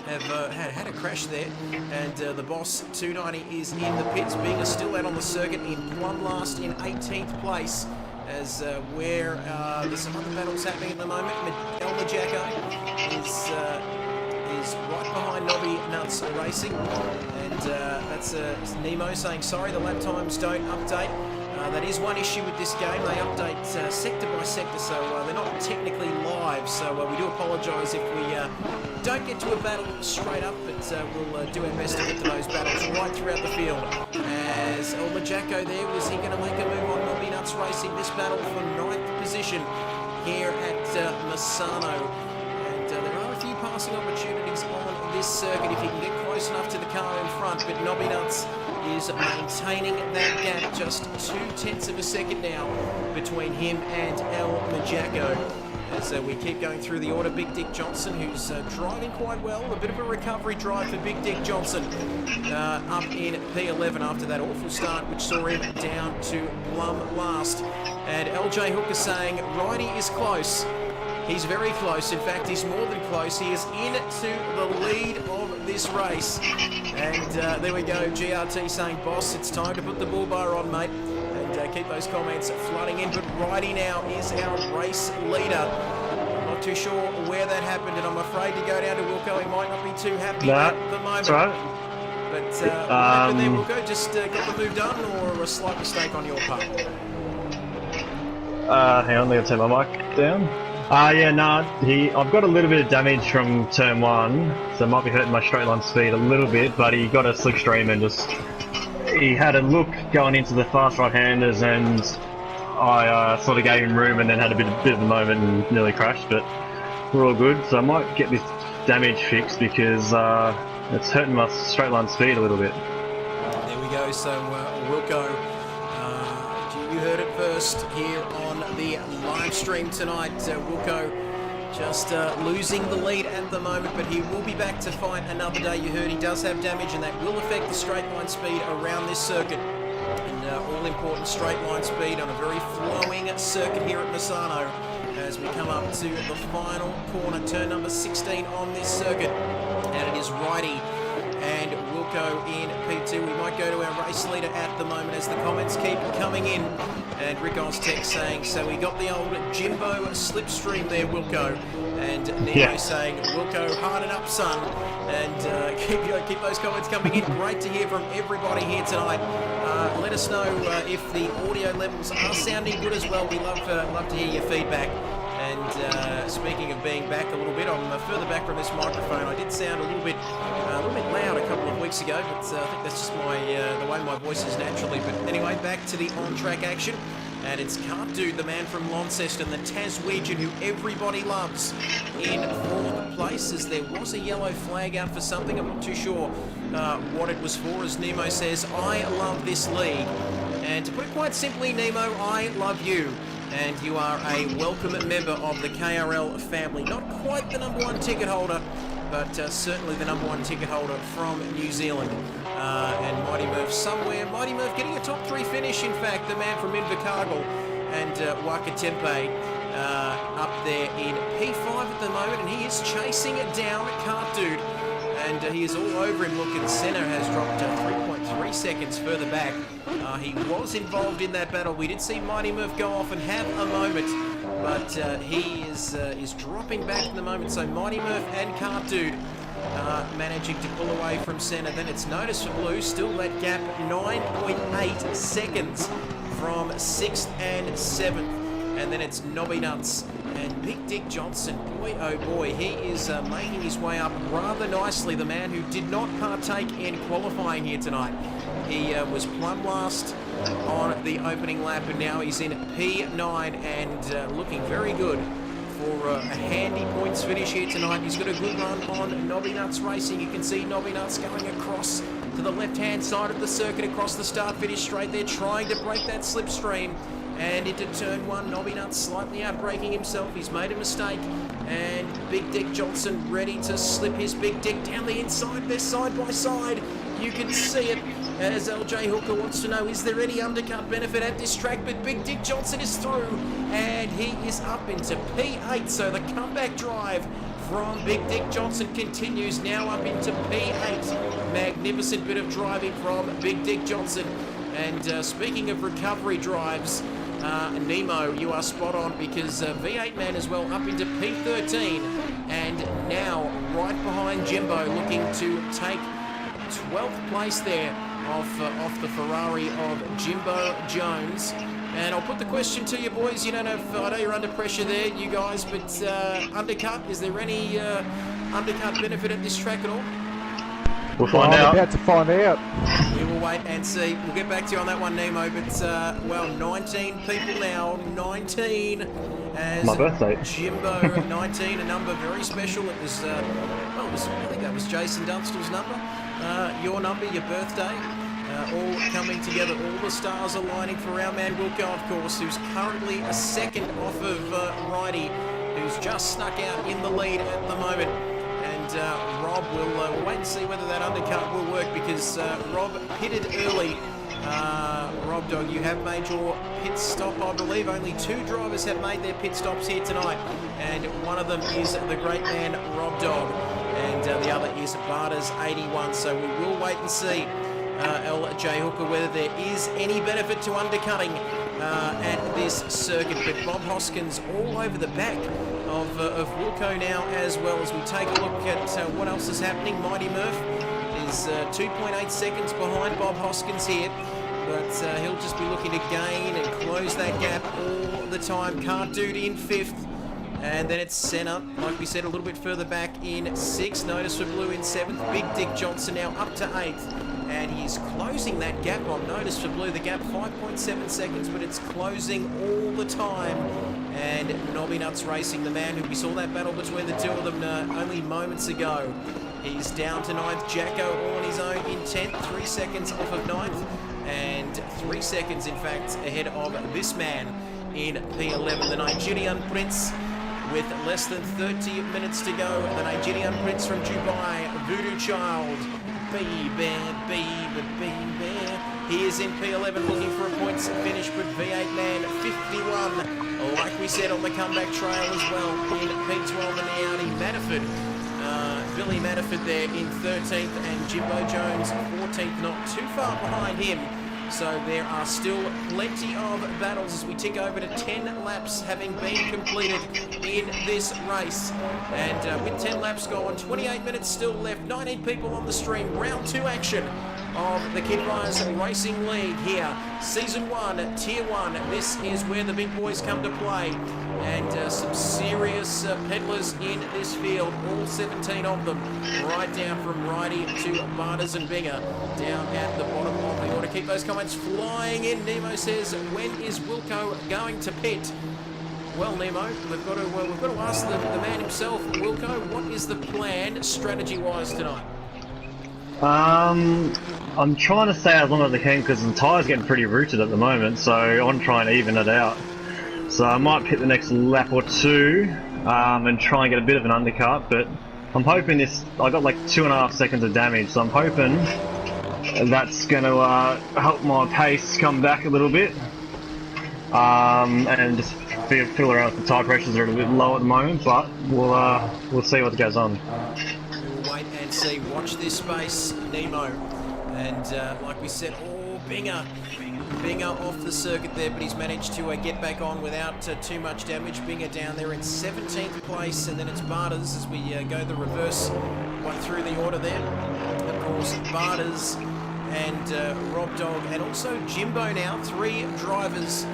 have had a crash there, and the boss 290 is in the pits. Binger still out on the circuit in plumb last in 18th place, as where there's some other battles happening at the moment. El Majacko is right behind Nobby Nuts Racing, and that's Nemo saying sorry, the lap times don't update. That is one issue with this game. They update sector by sector, so they're not technically live. So we do apologise if we don't get to a battle straight up, but we'll do our best to get to those battles right throughout the field. As Majako there, was he going to make a move on Nobby Nuts Racing? This battle for 9th position here at Misano. And there are a few passing opportunities on this circuit if you can get close enough to the car in front, but Nobby Nuts is maintaining that gap, just 0.2 of a second now between him and Majako. As we keep going through the order, Big Dick Johnson, who's driving quite well, a bit of a recovery drive for Big Dick Johnson, up in P11 after that awful start, which saw him down to Blum last. And LJ Hooker saying, Righty is close. He's very close. In fact, he's more than close. He is into the lead of this race. And there we go. GRT saying, boss, it's time to put the bull bar on, mate. And keep those comments flooding in. But Righty now is our race leader. I'm not too sure where that happened, and I'm afraid to go down to Wilco. He might not be too happy at the moment.
That's right.
But what happened there, Wilco? Just got the move done, or a slight mistake on your part?
Hang on, let me turn my mic down. Yeah, I've got a little bit of damage from turn 1, so it might be hurting my straight line speed a little bit, but he got a slipstream and he had a look going into the fast right-handers, and I sort of gave him room and then had a bit of a moment and nearly crashed, but we're all good. So I might get this damage fixed because it's hurting my straight line speed a little bit.
There we go, so Wilco, you heard it first here on the live stream tonight. Wilco just losing the lead at the moment, but he will be back to fight another day. You heard he does have damage, and that will affect the straight line speed around this circuit. And all-important straight line speed on a very flowing circuit here at Misano as we come up to the final corner, turn number 16 on this circuit. And it is Righty and Wilco in P2. We might go to our race leader at the moment as the comments keep coming in. And Rick Oztech saying, so we got the old Jimbo slipstream there, Wilco. And Nemo saying, Wilco, harden up, son. And keep those comments coming in. Great to hear from everybody here tonight. Let us know if the audio levels are sounding good as well. We love to hear your feedback. And speaking of being back a little bit, I'm further back from this microphone. I did sound a little bit loud a couple of weeks ago, but I think that's just the way my voice is naturally. But anyway, back to the on-track action. And it's Cart Dude, the man from Launceston, the Taswegian who everybody loves, in 4th place, as there was a yellow flag out for something. I'm not too sure what it was for. As Nemo says, I love this league. And to put it quite simply, Nemo, I love you. And you are a welcome member of the KRL family. Not quite the #1 ticket holder, but certainly the #1 ticket holder from New Zealand. And Mighty Murph somewhere. Mighty Murph getting a top 3 finish, in fact. The man from Invercargill and Wakatempe up there in P5 at the moment. And he is chasing down Cart Dude. And he is all over him. Look, and Senna has dropped 3.3 seconds further back. He was involved in that battle. We did see Mighty Murph go off and have a moment, but he is dropping back at the moment. So Mighty Murph and Cart Dude managing to pull away from Senna. Then it's Notice for Blue, still that gap, 9.8 seconds from 6th and 7th. And then it's Nobby Nuts and Big Dick Johnson. Boy, oh boy, he is making his way up rather nicely. The man who did not partake in qualifying here tonight. He was plumb last on the opening lap, and now he's in P9 and looking very good for a handy points finish here tonight. He's got a good run on Nobby Nuts Racing. You can see Nobby Nuts going across to the left-hand side of the circuit, across the start-finish straight there, trying to break that slipstream. And into turn 1, Nobby Nuts slightly out-braking himself. He's made a mistake. And Big Dick Johnson ready to slip his big dick down the inside. They're side by side. You can see it as LJ Hooker wants to know, is there any undercut benefit at this track? But Big Dick Johnson is through. And he is up into P8. So the comeback drive from Big Dick Johnson continues, now up into P8. Magnificent bit of driving from Big Dick Johnson. And speaking of recovery drives, Nemo, you are spot on, because V8 Man as well up into P13, and now right behind Jimbo, looking to take 12th place there off the Ferrari of Jimbo Jones. And I'll put the question to you boys. You don't have, I know you're under pressure there, you guys, but undercut, is there any undercut benefit at this track at all?
We'll find out.
I'm about to find out.
We will wait and see. We'll get back to you on that one, Nemo. But, well, 19 people now. 19 as
My birthday.
Jimbo, 19, a number very special. It was, well, I think that was Jason Dunstall's number. Your number, your birthday. All coming together, all the stars aligning for our man Wilco, of course, who's currently a second off of Righty, who's just snuck out in the lead at the moment. And Rob will wait and see whether that undercut will work, because Rob pitted early. Rob Dog, you have made your pit stop, I believe. Only 2 drivers have made their pit stops here tonight, and one of them is the great man Rob Dog, and the other is Barter's 81. So we will wait and see, LJ Hooker, whether there is any benefit to undercutting at this circuit. But Bob Hoskins all over the back of Wilco now, as well, as we take a look at what else is happening. Mighty Murph is 2.8 seconds behind Bob Hoskins here, but he'll just be looking to gain and close that gap all the time. Can't do it in 5th. And then it's Senna, like we said, a little bit further back in 6th. Notice for Blue in 7th. Big Dick Johnson now up to 8th. And he's closing that gap on Notice for Blue. The gap 5.7 seconds, but it's closing all the time. And Nobby Nuts Racing, the man who we saw that battle between the two of them only moments ago. He's down to 9th. Jacko all on his own in 10th. 3 seconds off of 9th. And 3 seconds, in fact, ahead of this man in P11. The Nigerian Prince, with less than 30 minutes to go. The Nigerian Prince from Dubai, Voodoo Child. Baby, baby, baby. He is in P11 looking for a points finish, but V8 man 51. Like we said, on the comeback trail as well in P12 and the Audi. Manafort, Billy Manafort there in 13th, and Jimbo Jones 14th, not too far behind him. So there are still plenty of battles as we tick over to 10 laps having been completed in this race. And with 10 laps gone, 28 minutes still left, 19 people on the stream. Round 2 action of the Kid Rise Racing League here. Season 1, Tier 1. This is where the big boys come to play. And some serious peddlers in this field, all 17 of them, right down from Righty to Barters and Binger, down at the bottom of the order. Keep those comments flying in. Nemo says, when is Wilco going to pit? Well, Nemo, we've got to ask the man himself. Wilco, what is the plan strategy-wise tonight?
I'm trying to stay as long as I can because the tyre's getting pretty rooted at the moment, so I want to try and even it out. So I might hit the next lap or 2 and try and get a bit of an undercut, but I'm hoping this, I got like 2.5 seconds of damage, so I'm hoping that's going to help my pace come back a little bit, and just feel around with the tyre pressures are a little bit low at the moment, but we'll see what goes on.
We'll wait and see. Watch this space, Nemo. And like we said, Binger off the circuit there, but he's managed to get back on without too much damage. Binger down there in 17th place, and then it's Barters as we go the reverse one through the order there. Of course, Barters and Rob Dog, and also Jimbo now. 3 drivers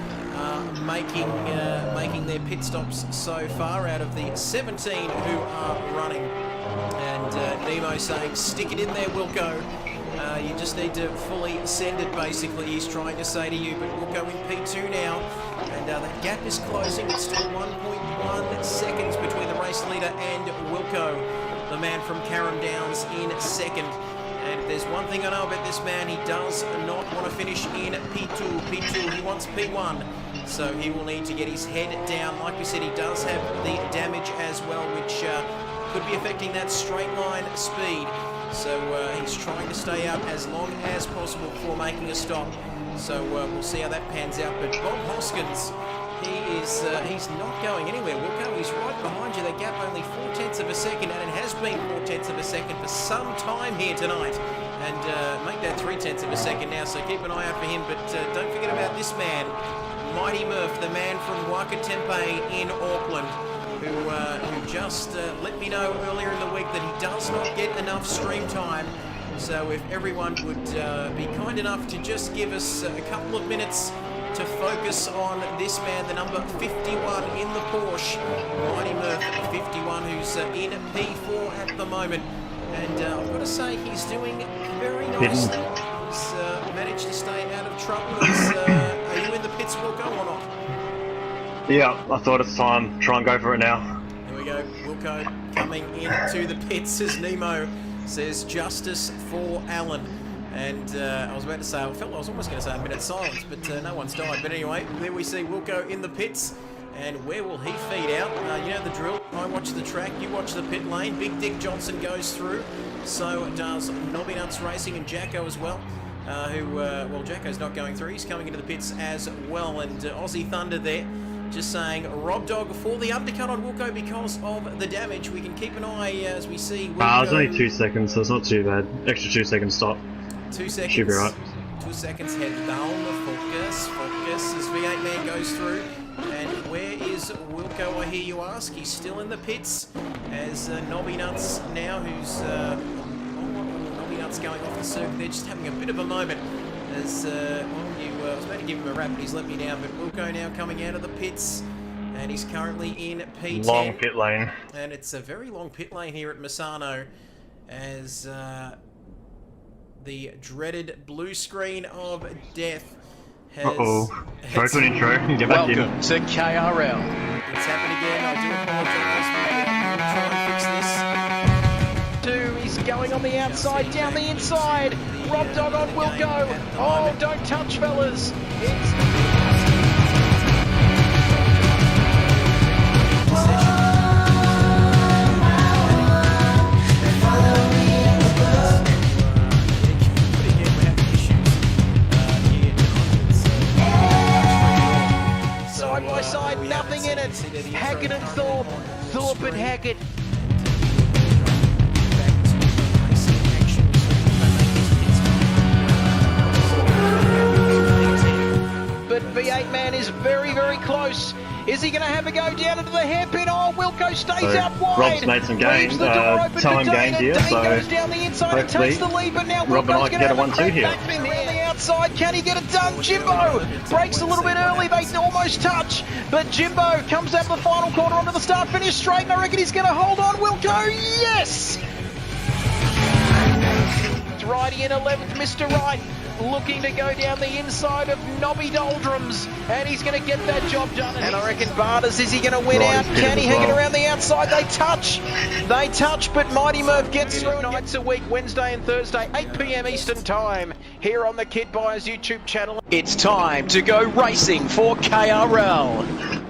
making their pit stops so far out of the 17 who are running. And Nemo saying, stick it in there, Wilco. You just need to fully send it, basically, he's trying to say to you. But we'll go in P2 now, and that gap is closing. It's still 1.1 seconds between the race leader and Wilco, the man from Carrum Downs, in 2nd. And if there's one thing I know about this man, he does not want to finish in P2. He wants P1, so he will need to get his head down. Like we said, he does have the damage as well, which could be affecting that straight line speed. So he's trying to stay out as long as possible before making a stop. So we'll see how that pans out. But Bob Hoskins, he's not going anywhere. Wilco, he's right behind you. The gap only 0.4 of a second, and it has been 0.4 of a second for some time here tonight. And make that 0.3 of a second now, so keep an eye out for him. But don't forget about this man, Mighty Murph, the man from Wakatempe in Auckland, who just let me know earlier in the week that he does not get enough stream time So if everyone would be kind enough to just give us a couple of minutes to focus on this man, the number 51 in the Porsche, Mighty Murph 51, who's in P4 at the moment. And I've got to say, he's doing very nicely. He's managed to stay out of trouble. Are you in the pits, Wilco, or not?
Yeah, I thought it's time. Try and go for it now.
Here we go. Wilco coming into the pits as Nemo says justice for Alan. And I was about to say, I was almost going to say a minute's silence, but no one's died. But anyway, there we see Wilco in the pits. And where will he feed out? You know the drill. I watch the track, you watch the pit lane. Big Dick Johnson goes through. So does Nobby Nuts Racing and Jacko as well. Well, Jacko's not going through. He's coming into the pits as well. And Aussie Thunder there just saying, Rob Dog for the undercut on Wilco because of the damage. We can keep an eye as we see Wilco.
It's only 2 seconds, so it's not too bad. Extra 2 seconds stop.
2 seconds.
Should be right.
2 seconds, head down, focus as V8 Man goes through. And where is Wilco, I hear you ask? He's still in the pits as Nobby Nuts now, who's Nobby Nuts going off the circuit there, just having a bit of a moment as I was about to give him a rap, but he's let me down. But Wilco now coming out of the pits, and he's currently in P10.
Long pit lane.
And it's a very long pit lane here at Misano as the dreaded blue screen of death has...
Go to an intro and get back in.
Welcome to KRL.
It's happened again. I do apologise. We'll try and fix this.
He's going on the outside, down the inside. Rob Dog on Wilco. Oh, don't touch, fellas. Side by side, nothing in it. Hackett and Thorpe. Thorpe and Hackett. But V8 Man is very, very close. Is he going to have a go down into the hairpin? Oh, Wilco stays
So,
out wide.
Rob's made some gains,
Leaves the door open
time
for
gained
Dane.
here,
Dane
so
goes down the inside and takes the lead, but now
Rob and I
Wilco's
can
going to
get a
have
1-2 here.
back around the outside. Can he get it done? Jimbo breaks a little bit early. They almost touch, but Jimbo comes out the final corner onto the start finish straight, and I reckon he's going to hold on. Wilco, yes! Righty in 11th, Mr. Right, looking to go down the inside of Nobby Doldrums, and he's going to get that job done. And I reckon Barters, is he going to win out? Can he hang it around the outside? They touch, but Mighty Murph gets through. Nights a week, Wednesday and Thursday, 8 p.m. Eastern Time, here on the Kid Buyers YouTube channel.
It's time to go racing for KRL.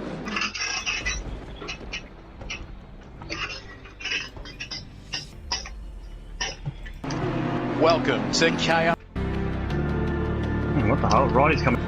Welcome to KRL.
What the hell? Roddy's coming.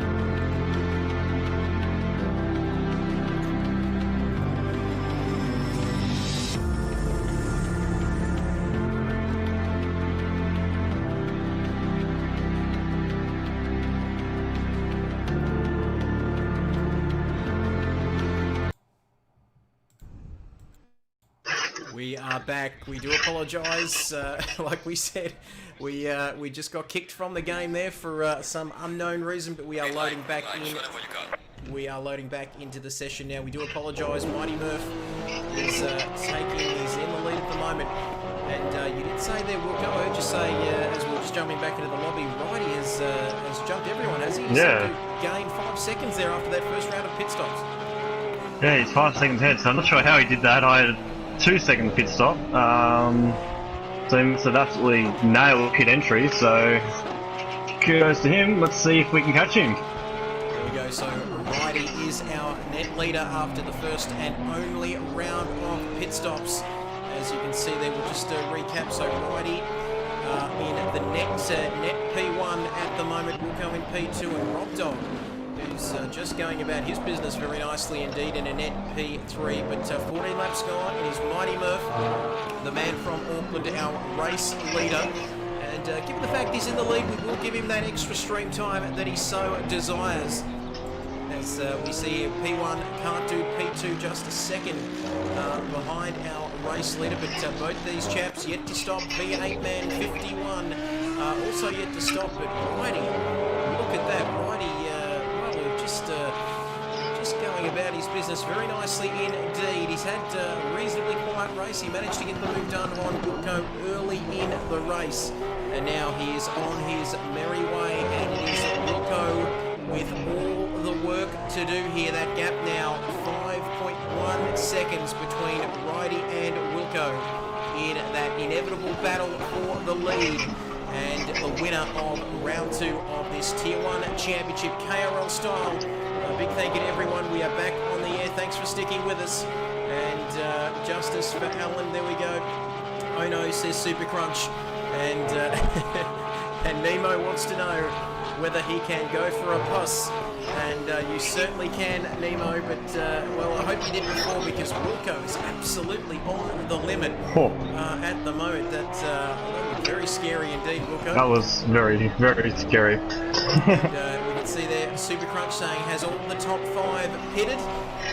We are back. We do apologise. Like we said, we just got kicked from the game there for some unknown reason, but we are loading back in. We are loading back into the session now. We do apologise. Mighty Murph is he's in the lead at the moment. And you did say there, Wilco, I heard you say as we were just jumping back into the lobby, Righty has jumped everyone, has he?
Yeah.
He gained 5 seconds there after that first round of pit stops.
Yeah, he's 5 seconds ahead, so I'm not sure how he did that. I had a 2-second pit stop. So he must have absolutely nailed pit entry, so kudos to him. Let's see if we can catch him.
There we go, so Righty is our net leader after the first and only round of pit stops. As you can see there, we'll just recap. So Righty in the net P1 at the moment, will go in P2, and Rob Dog, who's just going about his business very nicely indeed in a net P3, but 14 laps gone, and he's Mighty Murph, the man from Auckland, our race leader. And given the fact he's in the lead, we will give him that extra stream time that he so desires. As we see P1 can't do P2 just a second behind our race leader, but both these chaps yet to stop. V8 Man 51 also yet to stop, but Righty, look at that. Righty, well, just going about his business very nicely indeed. He's had a reasonably quiet race. He managed to get the move done on Wilco early in the race. And now he is on his merry way, and it is Wilco with all the work to do here. That gap now, 5.1 seconds between Righty and Wilco in that inevitable battle for the lead. And the winner of round 2 of this Tier 1 Championship KRL style. A big thank you to everyone. We are back on the air. Thanks for sticking with us. And justice for Alan. There we go. Oh no, says Super Crunch. And and Nemo wants to know whether he can go for a puss. And you certainly can, Nemo, but, well, I hope you did before, because Wilco is absolutely on the limit at the moment. That's very scary indeed, Wilco.
That was very, very scary.
And we can see there, Super Crunch saying, has all the top 5 pitted?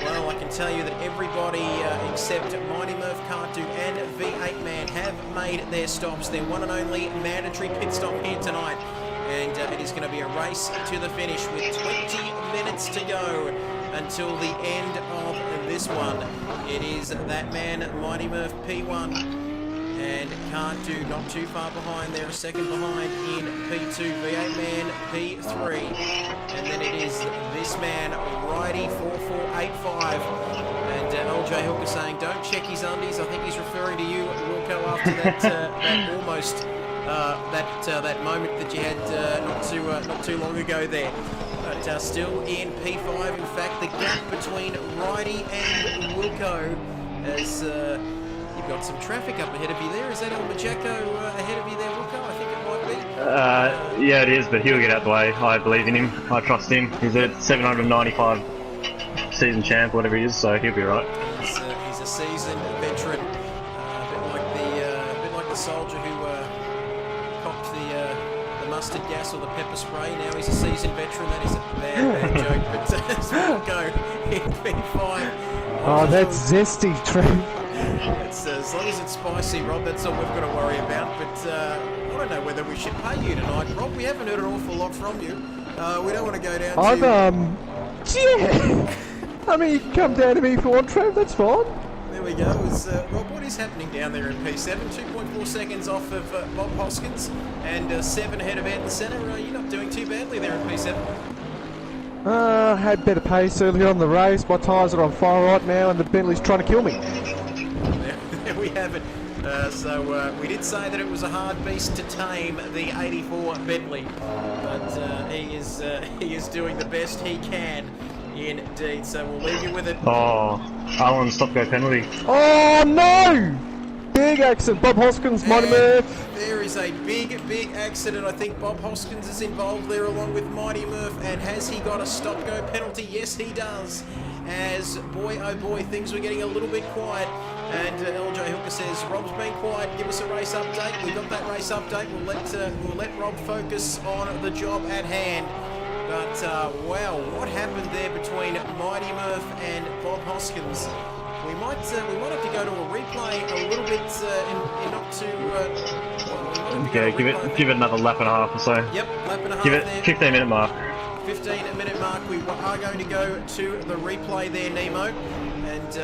Well, I can tell you that everybody except Mighty Murph, Cartu and V8 Man have made their stops. Their one and only mandatory pit stop here tonight. And it is going to be a race to the finish with 20 minutes to go until the end of this one. It is that man, Mighty Murph P1, and Cartu not too far behind there, a second behind in P2, V8 Man P3, and then it is this man, Righty 4485, and LJ Hooker saying, don't check his undies. I think he's referring to you, Wilco, after that, that almost... that moment that you had not too long ago there. But still in P5, in fact, the gap between Righty and Wilco as you've got some traffic up ahead of you there. Is that El Majacco ahead of you there, Wilco? I think it might be.
Yeah, it is, but he'll get out the way. I believe in him. I trust him. He's at 795 season champ, whatever he is, so he'll be right.
He's a seasoned veteran, a bit like the soldier who copped the mustard gas or the pepper spray. Now he's a seasoned veteran. That is a bad joke, but as we'll go in P5.
Oh, that's zesty, Trev.
It's, as long as it's spicy, Rob, that's all we've got to worry about. But I don't know whether we should pay you tonight, Rob. We haven't heard an awful lot from you. We don't want to go down to...
yeah. I mean, you can come down to me if you want, Trev, that's fine.
There we go. Rob, what is happening down there in P7? 2.4 seconds off of Bob Hoskins and 7 ahead of Anton Senna. You're not doing too badly there in P7.
Had better pace earlier on the race. My tyres are on fire right now and the Bentley's trying to kill me.
There we have it. So we did say that it was a hard beast to tame, the 84 Bentley. But he is doing the best he can. Indeed, so we'll leave you with it.
Oh, Alan, stop-go penalty.
Oh no! Big accident, Bob Hoskins, Mighty Murph.
There is a big accident. I think Bob Hoskins is involved there along with Mighty Murph. And has he got a stop-go penalty? Yes, he does. As, boy, oh boy, things were getting a little bit quiet. And LJ Hooker says, Rob's been quiet, give us a race update. We've got that race update. We'll let Rob focus on the job at hand. But, wow, what happened there between Mighty Murph and Bob Hoskins? We might have to go to a replay a little bit in not too...
okay, give it another lap and a half or so.
Yep, lap and a half
give it
there.
15-minute mark.
15-minute mark. We are going to go to the replay there, Nemo. And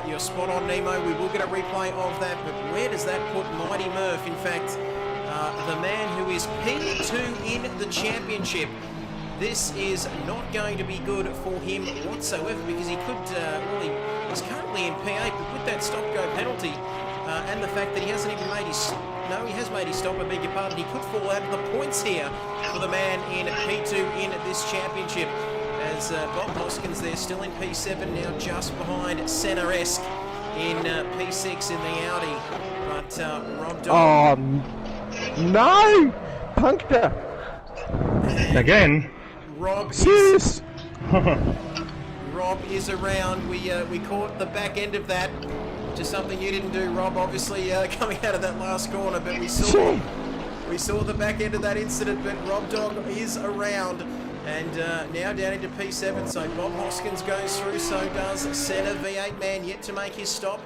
you're spot on, Nemo. We will get a replay of that, but where does that put Mighty Murph? In fact, the man who is P2 in the championship. This is not going to be good for him whatsoever, because he could, he's currently in P8, but with that stop-go penalty and the fact that he hasn't even made his... No, he has made his stop, I beg your pardon. He could fall out of the points here for the man in P2 in this championship. As Bob Hoskins there, still in P7 now, just behind Senna-esque in P6 in the Audi. But Rob Dog...
no! Puncture!
Again?
Rob
Serious?
Rob is around. We caught the back end of that. Just something you didn't do, Rob, obviously coming out of that last corner, but we saw the back end of that incident. But Rob Dog is around, and now down into P7. So Bob Hoskins goes through, so does Senna. V8 Man yet to make his stop.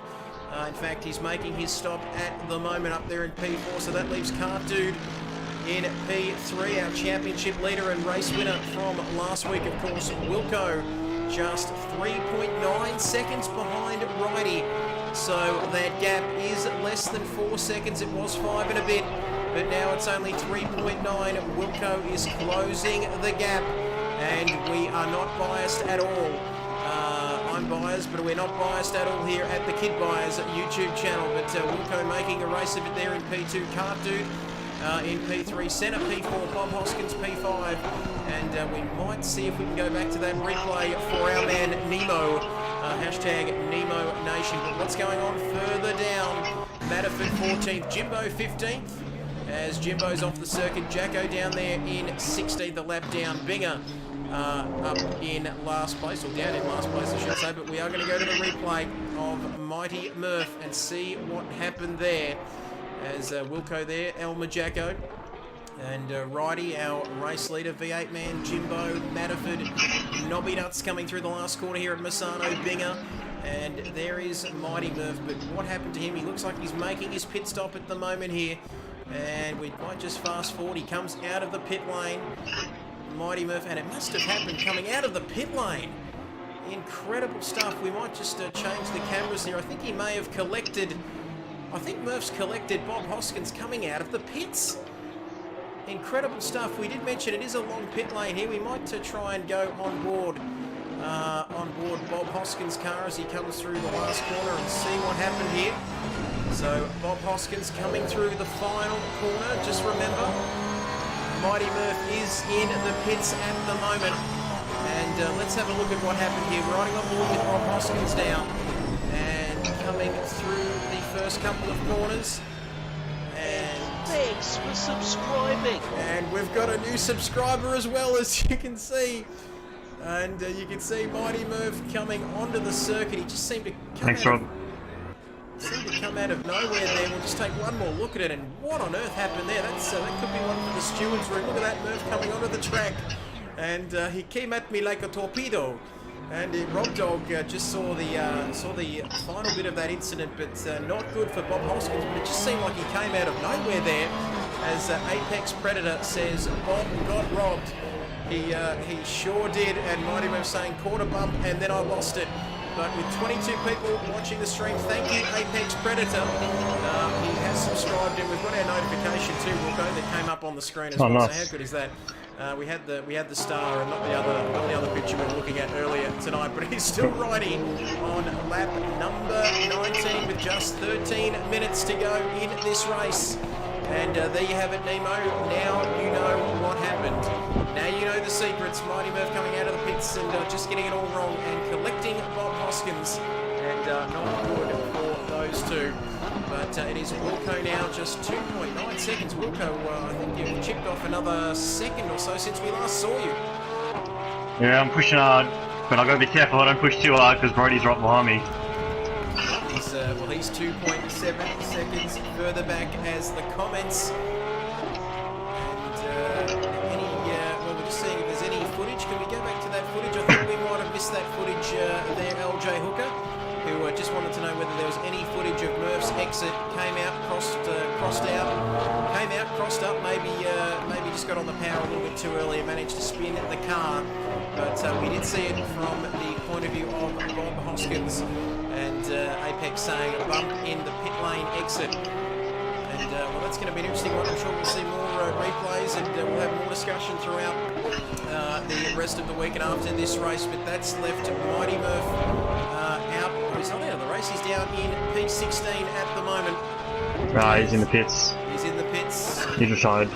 In fact, he's making his stop at the moment up there in P4. So that leaves Cart Dude In P3, our championship leader and race winner from last week, of course, Wilco, just 3.9 seconds behind Righty. So that gap is less than 4 seconds. It was 5 and a bit, but now it's only 3.9. Wilco is closing the gap, and we are not biased at all. I'm biased, but we're not biased at all here at the Kid Buyers YouTube channel. But Wilco making a race of it there in P2. Cart Dude in P3, Senna P4, Bob Hoskins P5, and we might see if we can go back to that replay for our man Nemo, hashtag Nemo Nation. But what's going on further down? Matterford 14th, Jimbo 15th, as Jimbo's off the circuit. Jacko down there in 16th, a lap down. Binger up in last place, or down in last place I should say, but we are going to go to the replay of Mighty Murph and see what happened there. As Wilco there, Elmer Jacko, and Righty, our race leader, V8 man, Jimbo, Matterford, Nobby Nuts coming through the last corner here at Misano, Binger, and there is Mighty Murph. But what happened to him? He looks like he's making his pit stop at the moment here, and we might just fast forward. He comes out of the pit lane, Mighty Murph, and it must have happened coming out of the pit lane. Incredible stuff. We might just change the cameras here. I think he may have collected... I think Murph's collected Bob Hoskins coming out of the pits. Incredible stuff. We did mention it is a long pit lane here. We might try and go on board Bob Hoskins' car as he comes through the last corner and see what happened here. So Bob Hoskins coming through the final corner. Just remember, Mighty Murph is in the pits at the moment. And let's have a look at what happened here. Riding on board with Bob Hoskins down and coming through the first couple of corners. And
Thanks for subscribing.
And we've got a new subscriber as well, as you can see. And you can see Mighty Murph coming onto the circuit. He just seemed to come out of nowhere there. We'll just take one more look at it, and what on earth happened there? That could be one for the steward's room. Look at that Murph coming onto the track. And he came at me like a torpedo. And Rob Dog just saw the final bit of that incident, but not good for Bob Hoskins. But it just seemed like he came out of nowhere there. As Apex Predator says, Bob got robbed. He sure did, and Mighty Murph saying quarter bump, and then I lost it. But with 22 people watching the stream, thank you, Apex Predator. He has subscribed, and we've got our notification too, Wilco, that came up on the screen as well. Nice. So how good is that? We had the star and not the other picture we were looking at earlier tonight, but he's still riding on lap number 19 with just 13 minutes to go in this race. And there you have it, Nemo. Now you know what happened. Now you know the secrets. Mighty Murph coming out of the pits and just getting it all wrong and collecting Bob Hoskins. And not good for those two. But it is Wilco now, just 2.9 seconds. Wilco, I think you've chipped off another second or so since we last saw you.
Yeah, I'm pushing hard, but I've got to be careful I don't push too hard because Brody's right behind me.
He's 2.7 seconds further back as the comments. And well, we're just seeing if there's any footage. Can we go back to that footage? I think we might have missed that footage there, LJ Hooker, who just wanted to know whether there was any footage of Murph's exit. Came out, crossed out, came out, crossed up, maybe just got on the power a little bit too early and managed to spin the car. But we did see it from the point of view of Bob Hoskins. And Apex saying a bump in the pit lane exit. And well, that's going to be an interesting one. I'm sure we'll see more replays, and we'll have more discussion throughout the rest of the week and after this race. But that's left Mighty Murph out. Oh, he's not out of the race. He's down in P16 at the moment.
He's in the pits.
He's in the pits.
He's retired.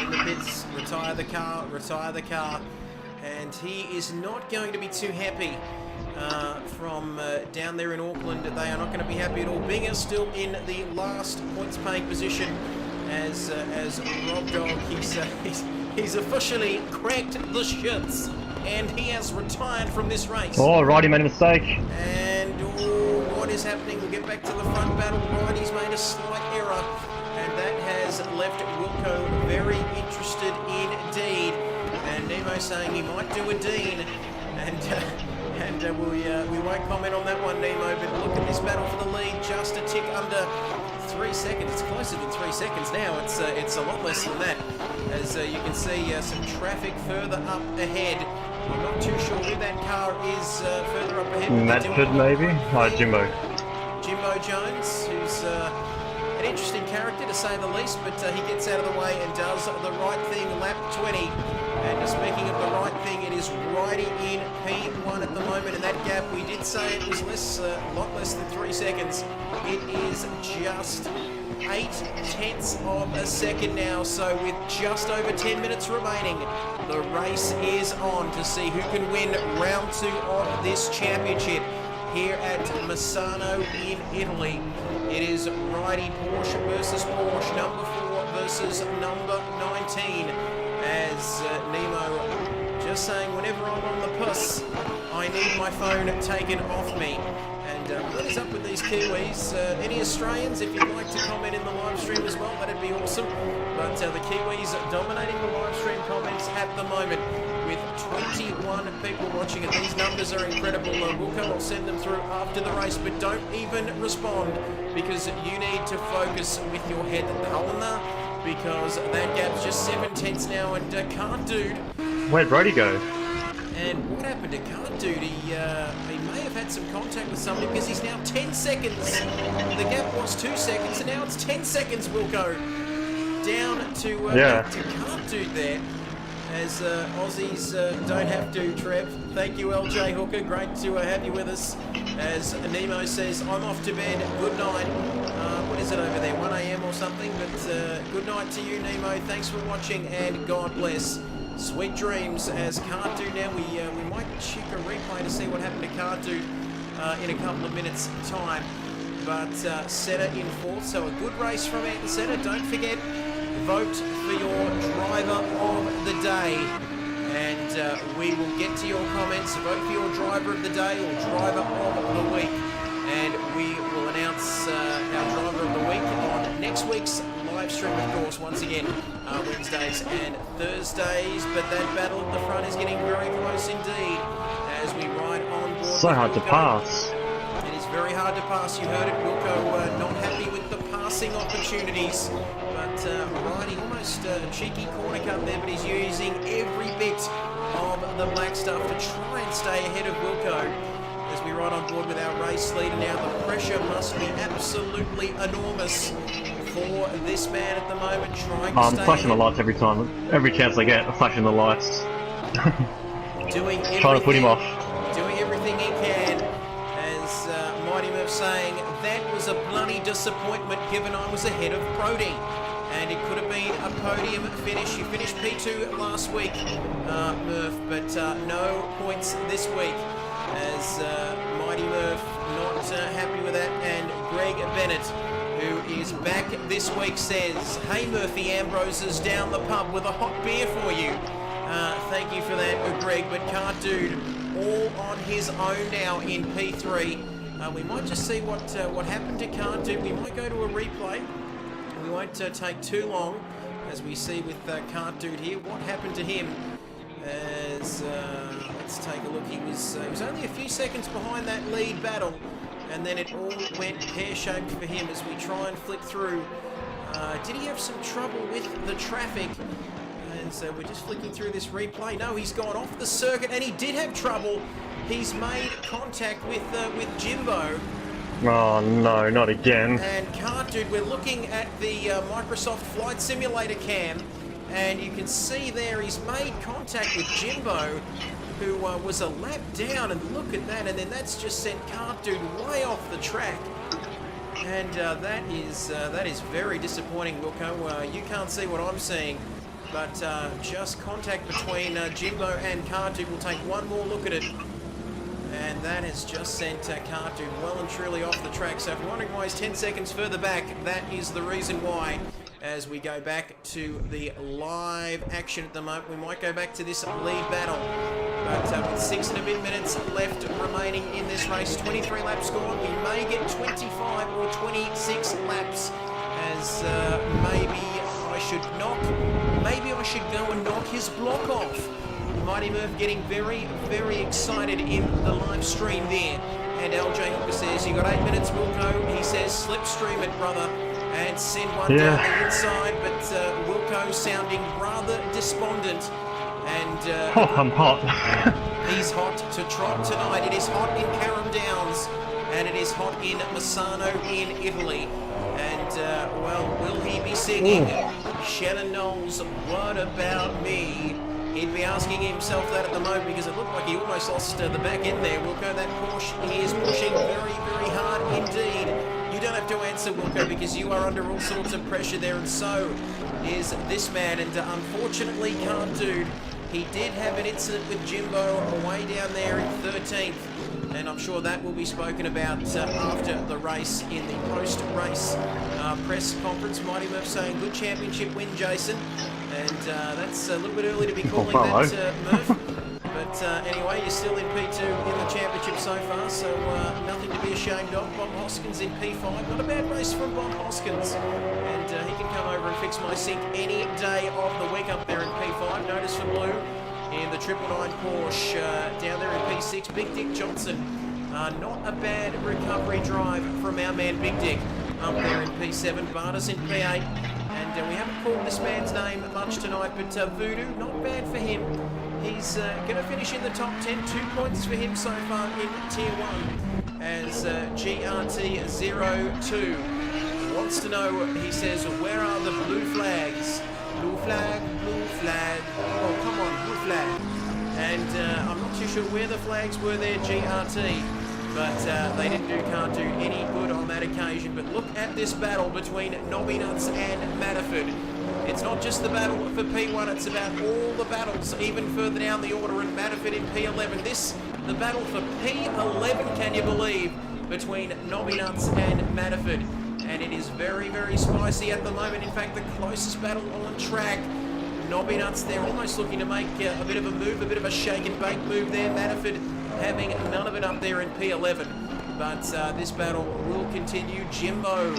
In the pits. Retire the car. Retire the car. And he is not going to be too happy. From down there in Auckland, they are not going to be happy at all. Binger still in the last points-paying position as Rob Dog. He's officially cracked the shits, and he has retired from this race.
Oh, Righty made a mistake.
And what is happening? We'll get back to the front battle. Righty's made a slight error, and that has left Wilco very interested indeed. And Nemo saying he might do a Dean, and we won't comment on that one, Nemo, but look at this battle for the lead, just a tick under 3 seconds. It's closer than 3 seconds now. It's a lot less than that. As you can see, some traffic further up ahead. I'm not too sure who that car is further up ahead.
Medford, maybe? Jimbo.
Jimbo Jones, who's an interesting character to say the least, but he gets out of the way and does the right thing, lap 20. And speaking of the right thing, it is riding in P1 at the moment, and that gap, we did say it was a lot less than 3 seconds. It is just 0.8 of a second now, so with just over 10 minutes remaining, the race is on to see who can win round 2 of this championship here at Misano in Italy. It is riding Porsche versus Porsche, number 4 versus number 19, as Nemo just saying, whenever I'm on the bus, I need my phone taken off me. And what is up with these Kiwis? Any Australians, if you'd like to comment in the live stream as well, that'd be awesome. But the Kiwis dominating the live stream comments at the moment with 21 people watching it. These numbers are incredible. Wilco will send them through after the race, but don't even respond because you need to focus with your head Helena, because that gap's just 7 tenths now, and Can't Dude.
Where'd Brody go?
And what happened to Can't Dude? He may have had some contact with somebody because he's now 10 seconds. The gap was 2 seconds, and now it's 10 seconds, Wilco. Down to Can't Dude there. As Aussies don't have to, Trev. Thank you, LJ Hooker. Great to have you with us. As Nemo says, I'm off to bed. Good night. What is it over there? 1 a.m. or something? But good night to you, Nemo. Thanks for watching, and God bless. Sweet dreams. As Can't Dude now, we might check a replay to see what happened to Can't Dude in a couple of minutes' time. But Senna in 4th, so a good race from Ayrton Senna. Don't forget, vote for your driver of the day, and we will get to your comments. Vote for your driver of the day or driver of the week, and we will announce our driver of the week on next week's live stream, of course, once again, Wednesdays and Thursdays. But that battle at the front is getting very close indeed as we ride on board.
So hard to pass.
It is very hard to pass. You heard it, Wilco, not happy with the passing opportunities, but riding almost a cheeky corner cut there, but he's using every bit of the black stuff to try and stay ahead of Wilco as we ride on board with our race leader now. The pressure must be absolutely enormous for this man at the moment, trying to
I'm
stay
flashing the
ahead.
lights every time. Every chance I get, I'm flashing the lights.
Doing
Trying to put him off.
Doing everything he can, as Mighty Murph saying, that was a bloody disappointment given I was ahead of Brody. And it could have been a podium finish. You finished P2 last week, Murph, but no points this week. As Mighty Murph not happy with that. And Greg Bennett, who is back this week, says, hey Murphy, Ambrose is down the pub with a hot beer for you. Thank you for that, Greg, but Can't Dude all on his own now in P3. We might just see what happened to Can't Dude. We might go to a replay. We won't take too long, as we see with Can't Dude here. What happened to him? As let's take a look. He was only a few seconds behind that lead battle, and then it all went pear-shaped for him as we try and flick through. Did he have some trouble with the traffic? And so we're just flicking through this replay. No, he's gone off the circuit, and he did have trouble. He's made contact with Jimbo.
Oh no, not again.
And Can't Dude, we're looking at the Microsoft Flight Simulator cam, and you can see there he's made contact with Jimbo, who was a lap down, and look at that, and then that's just sent Can't Dude way off the track. And that is very disappointing, Wilco. You can't see what I'm seeing, but just contact between Jimbo and Can't Dude. We'll take one more look at it. And that has just sent Can't Dude well and truly off the track. So if you're wondering why he's 10 seconds further back, that is the reason why. As we go back to the live action at the moment, we might go back to this lead battle. But with 6 and a bit minutes left remaining in this race, 23 laps gone, we may get 25 or 26 laps. As maybe I should go and knock his block off. Mighty Murph getting very, very excited in the live stream there. And LJ Hooker says, you got 8 minutes, Wilco. He says, slipstream it, brother. and send one down the inside, but Wilco sounding rather despondent. And
I'm hot.
he's hot to trot tonight. It is hot in Carrum Downs, and it is hot in Misano in Italy. And, well, will he be singing Shannon Knowles, What About Me? He'd be asking himself that at the moment because it looked like he almost lost the back end there. Wilco, that Porsche, he is pushing very, very hard indeed. You don't have to answer, Wilco, because you are under all sorts of pressure there, and so is this man. And unfortunately, can't dude. He did have an incident with Jimbo way down there in 13th, and I'm sure that will be spoken about after the race in the post-race press conference. Mighty Murph saying, good championship win, Jason. And that's a little bit early to be calling that, Murph. But anyway, you're still in P2 in the championship so far, so nothing to be ashamed of. Bob Hoskins in P5. Not a bad race from Bob Hoskins. And he can come over and fix my sink any day of the week up there in P5. Notice for Blue in the 999 Porsche down there in P6. Big Dick Johnson. Not a bad recovery drive from our man Big Dick up there in P7. Barnes in P8. And we haven't called this man's name much tonight, but Voodoo, not bad for him. He's going to finish in the top 10. 2 points for him so far in Tier 1 as GRT02 wants to know, he says, where are the blue flags? Blue flag, blue flag. Oh, come on, blue flag. And I'm not too sure where the flags were there, GRT. But they can't do any good on that occasion. But look at this battle between Nobby Nuts and Matterford. It's not just the battle for P1, it's about all the battles, even further down the order, and Matterford in P11. The battle for P11, can you believe, between Nobby Nuts and Matterford. And it is very, very spicy at the moment. In fact, the closest battle on track. Nobby Nuts, they're almost looking to make a bit of a move, a bit of a shake and bake move there. Matterford having none of it up there in P11. But this battle will continue. Jimbo,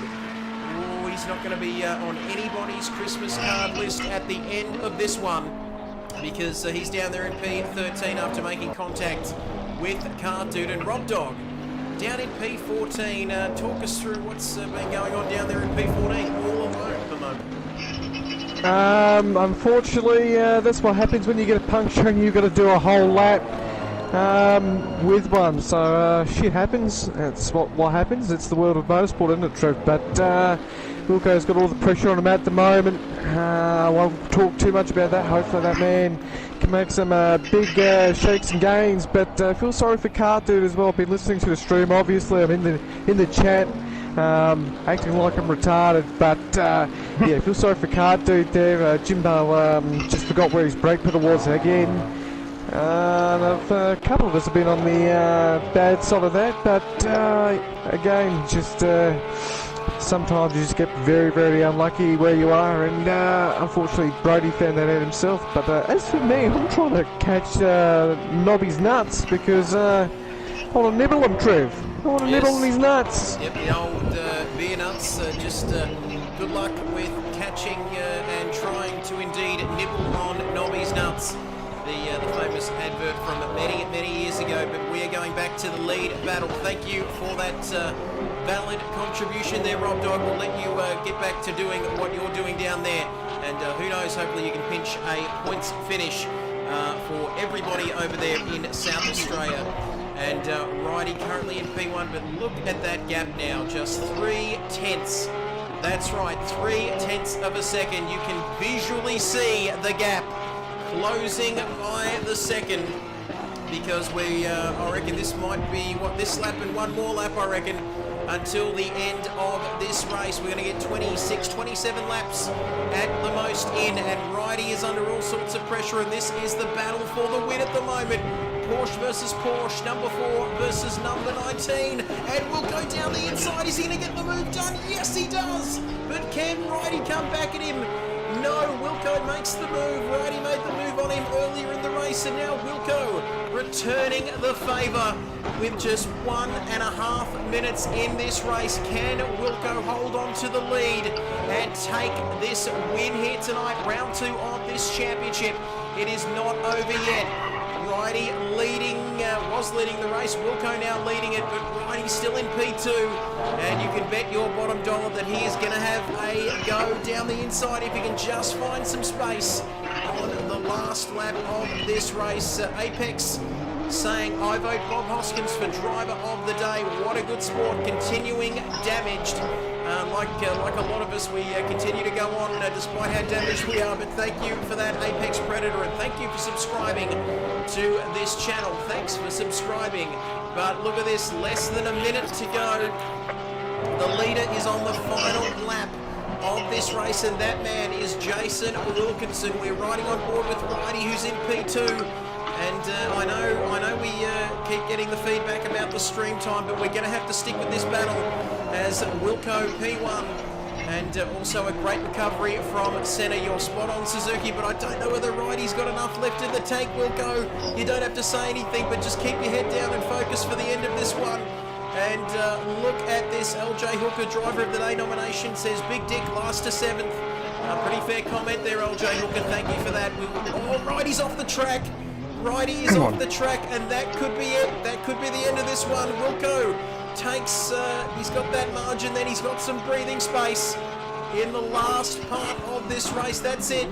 he's not going to be on anybody's Christmas card list at the end of this one because he's down there in P13 after making contact with Car Dude. And Rob Dog down in P14. Talk us through what's been going on down there in P14 all alone at the moment.
Unfortunately, that's what happens when you get a puncture and you've got to do a whole lap with one. So shit happens. That's what happens. It's the world of motorsport, isn't it, Trev? But Wilco's got all the pressure on him at the moment. I won't talk too much about that. Hopefully that man can make some big shakes and gains. But I feel sorry for Car Dude as well. I've been listening to the stream. Obviously, I'm in the chat. Acting like I'm retarded, but yeah, I feel sorry for Car Dude there. Jimbo just forgot where his brake pedal was again. A couple of us have been on the bad side of that, but again, just sometimes you just get very, very unlucky where you are, and unfortunately Brody found that out himself. But as for me, I'm trying to catch Nobby's nuts because I want to nibble him, Trev. I want to nibble on his nuts.
Yep, the old beer nuts. Just good luck with catching and trying to indeed nibble on Nobby's nuts. The famous advert from many, many years ago. But we are going back to the lead battle. Thank you for that valid contribution there, Rob Dog. We'll let you get back to doing what you're doing down there. And who knows, hopefully you can pinch a points finish for everybody over there in South Australia. And Righty currently in P1, but look at that gap now, just 3/10. That's right, 3/10 of a second. You can visually see the gap closing by the second because I reckon this might be this lap and one more lap, I reckon, until the end of this race. We're going to get 26, 27 laps at the most in, and Righty is under all sorts of pressure, and this is the battle for the win at the moment. Porsche versus Porsche, number 4 versus number 19, and we'll go down the inside. Is he going to get the move done? Yes, he does. But can Righty come back at him? No, Wilco makes the move. Righty made the move on him earlier in the race, and now Wilco returning the favour with just 1.5 minutes in this race. Can Wilco hold on to the lead and take this win here tonight? Round 2 of this championship. It is not over yet. Righty was leading the race. Wilco now leading it, but Righty's still in P2. And you can bet your bottom dollar that he is going to have a go down the inside if he can just find some space on the last lap of this race. Apex saying, I vote Bob Hoskins for driver of the day. What a good sport. Continuing damaged. Like a lot of us, we continue to go on despite how damaged we are. But thank you for that, Apex Predator, and thank you for subscribing to this channel. Thanks for subscribing. But look at this, less than a minute to go. The leader is on the final lap of this race, and that man is Jason Wilkinson. We're riding on board with Righty, who's in P2. And I know we keep getting the feedback about the stream time, but we're going to have to stick with this battle as Wilco P1. And also a great recovery from Senna. You're spot on, Suzuki, but I don't know whether Righty's got enough left in the tank, Wilco. You don't have to say anything, but just keep your head down and focus for the end of this one. And look at this. LJ Hooker, Driver of the Day nomination, says Big Dick last to 7th. Pretty fair comment there, LJ Hooker. Thank you for that. Oh, Righty's off the track. Righty is off the track, and that could be it. That could be the end of this one. Wilco takes, he's got that margin, then he's got some breathing space in the last part of this race. That's it.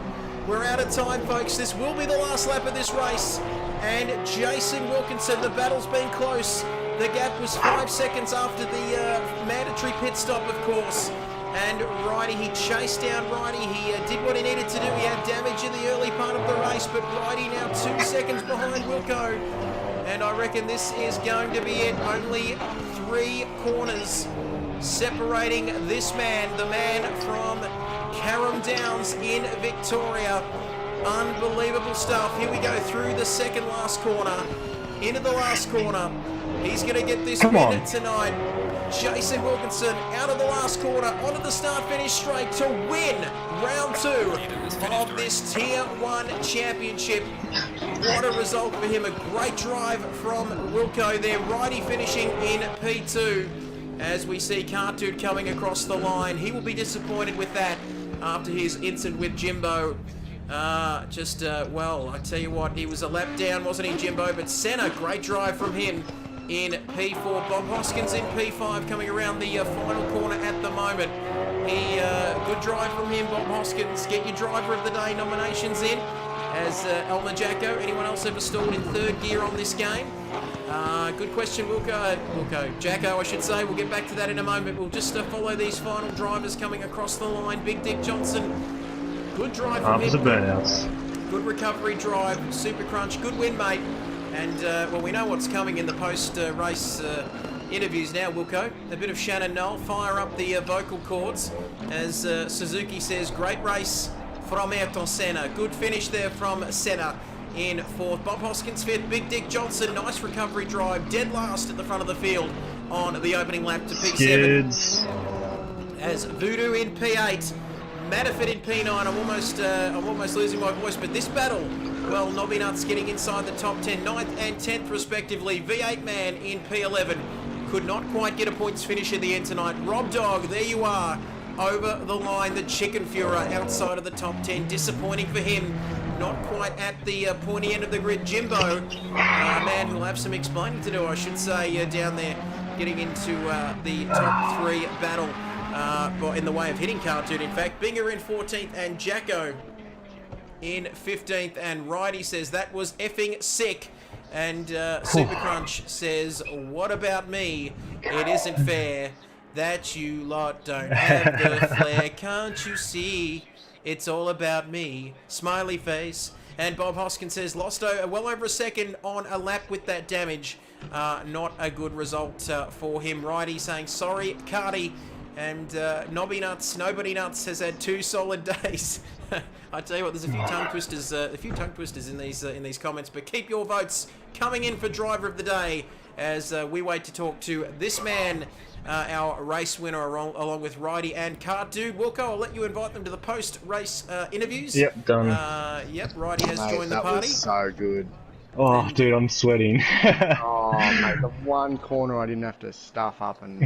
We're out of time, folks. This will be the last lap of this race. And Jason Wilkinson, the battle's been close. The gap was 5 seconds after the mandatory pit stop, of course. And Righty, he chased down Righty. He did what he needed to do. He had damage in the early part of the race, but Righty now 2 seconds behind Wilco. And I reckon this is going to be it. Only 3 corners separating this man, the man from Carrum Downs in Victoria. Unbelievable stuff. Here we go through the second last corner, into the last corner. He's going to get this win tonight. Jason Wilkinson out of the last corner, onto the start-finish straight to win round 2 of this Tier 1 Championship. What a result for him. A great drive from Wilco there. Righty finishing in P2 as we see Cartoon coming across the line. He will be disappointed with that after his incident with Jimbo. Well, I tell you what, he was a lap down, wasn't he, Jimbo? But Senna, great drive from him in P4. Bob Hoskins in P5 coming around the final corner at the moment. Good drive from him, Bob Hoskins. Get your driver of the day nominations in as Elmer Jacko. Anyone else ever stalled in 3rd gear on this game? Good question, Wilco. Jacko, I should say. We'll get back to that in a moment. We'll just follow these final drivers coming across the line. Big Dick Johnson, good drive from him.
Burnouts.
Good recovery drive. Super crunch. Good win, mate. And, well, we know what's coming in the post-race interviews now, Wilco. A bit of Shannon Knoll. Fire up the vocal cords. As Suzuki says, great race from Ayrton Senna. Good finish there from Senna in 4th. Bob Hoskins 5th. Big Dick Johnson, nice recovery drive. Dead last at the front of the field on the opening lap to P7.
Kids.
As Voodoo in P8. Matterford in P9. I'm almost losing my voice, but this battle, well, Nobby Nuts getting inside the top 10, 9th and 10th respectively. V8 Man in P11 could not quite get a points finish at the end tonight. Rob Dog, there you are, over the line. The Chicken Fuhrer outside of the top 10, disappointing for him. Not quite at the pointy end of the grid. Jimbo, a man who'll have some explaining to do, I should say, down there, getting into the top 3 battle. In the way of hitting Cartoon, in fact. Binger in 14th and Jacko in 15th. And Righty says that was effing sick. And Super Crunch says, what about me? It isn't fair that you lot don't have the flair. Can't you see? It's all about me. Smiley face. And Bob Hoskins says, lost well over a second on a lap with that damage. Not a good result for him. Righty saying, sorry, Cardi. And Nobody Nuts has had 2 solid days. I tell you what, there's a few tongue twisters in these comments. But keep your votes coming in for driver of the day as we wait to talk to this man our race winner along with Righty and Card Dude. Wilco, I'll let you invite them to the post-race interviews.
Yep, done.
Yep, Righty has
Mate,
joined the
that
party.
was so good.
Oh, dude, I'm sweating.
Oh, mate, the one corner I didn't have to stuff up and...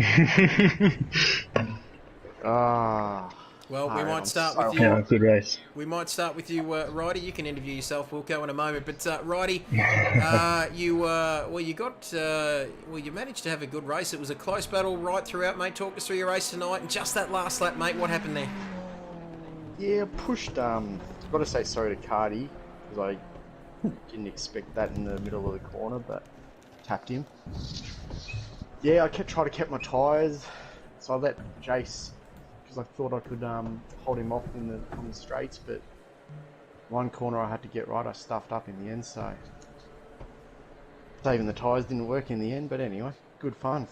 Ah.
Well, we
Mate,
might
I'm
start
so
with you.
Yeah, good race.
We might start with you, Righty. You can interview yourself, Wilco, in a moment. But Righty, you managed to have a good race. It was a close battle right throughout, mate. Talk us through your race tonight, and just that last lap, mate. What happened there?
Yeah, pushed, got to say sorry to Cardi, because I didn't expect that in the middle of the corner, but tapped him. Yeah, I kept trying to keep my tyres, so I let Jace, because I thought I could hold him off on the straights, but one corner I had to get right, I stuffed up in the end, so saving the tyres didn't work in the end, but anyway, good fun.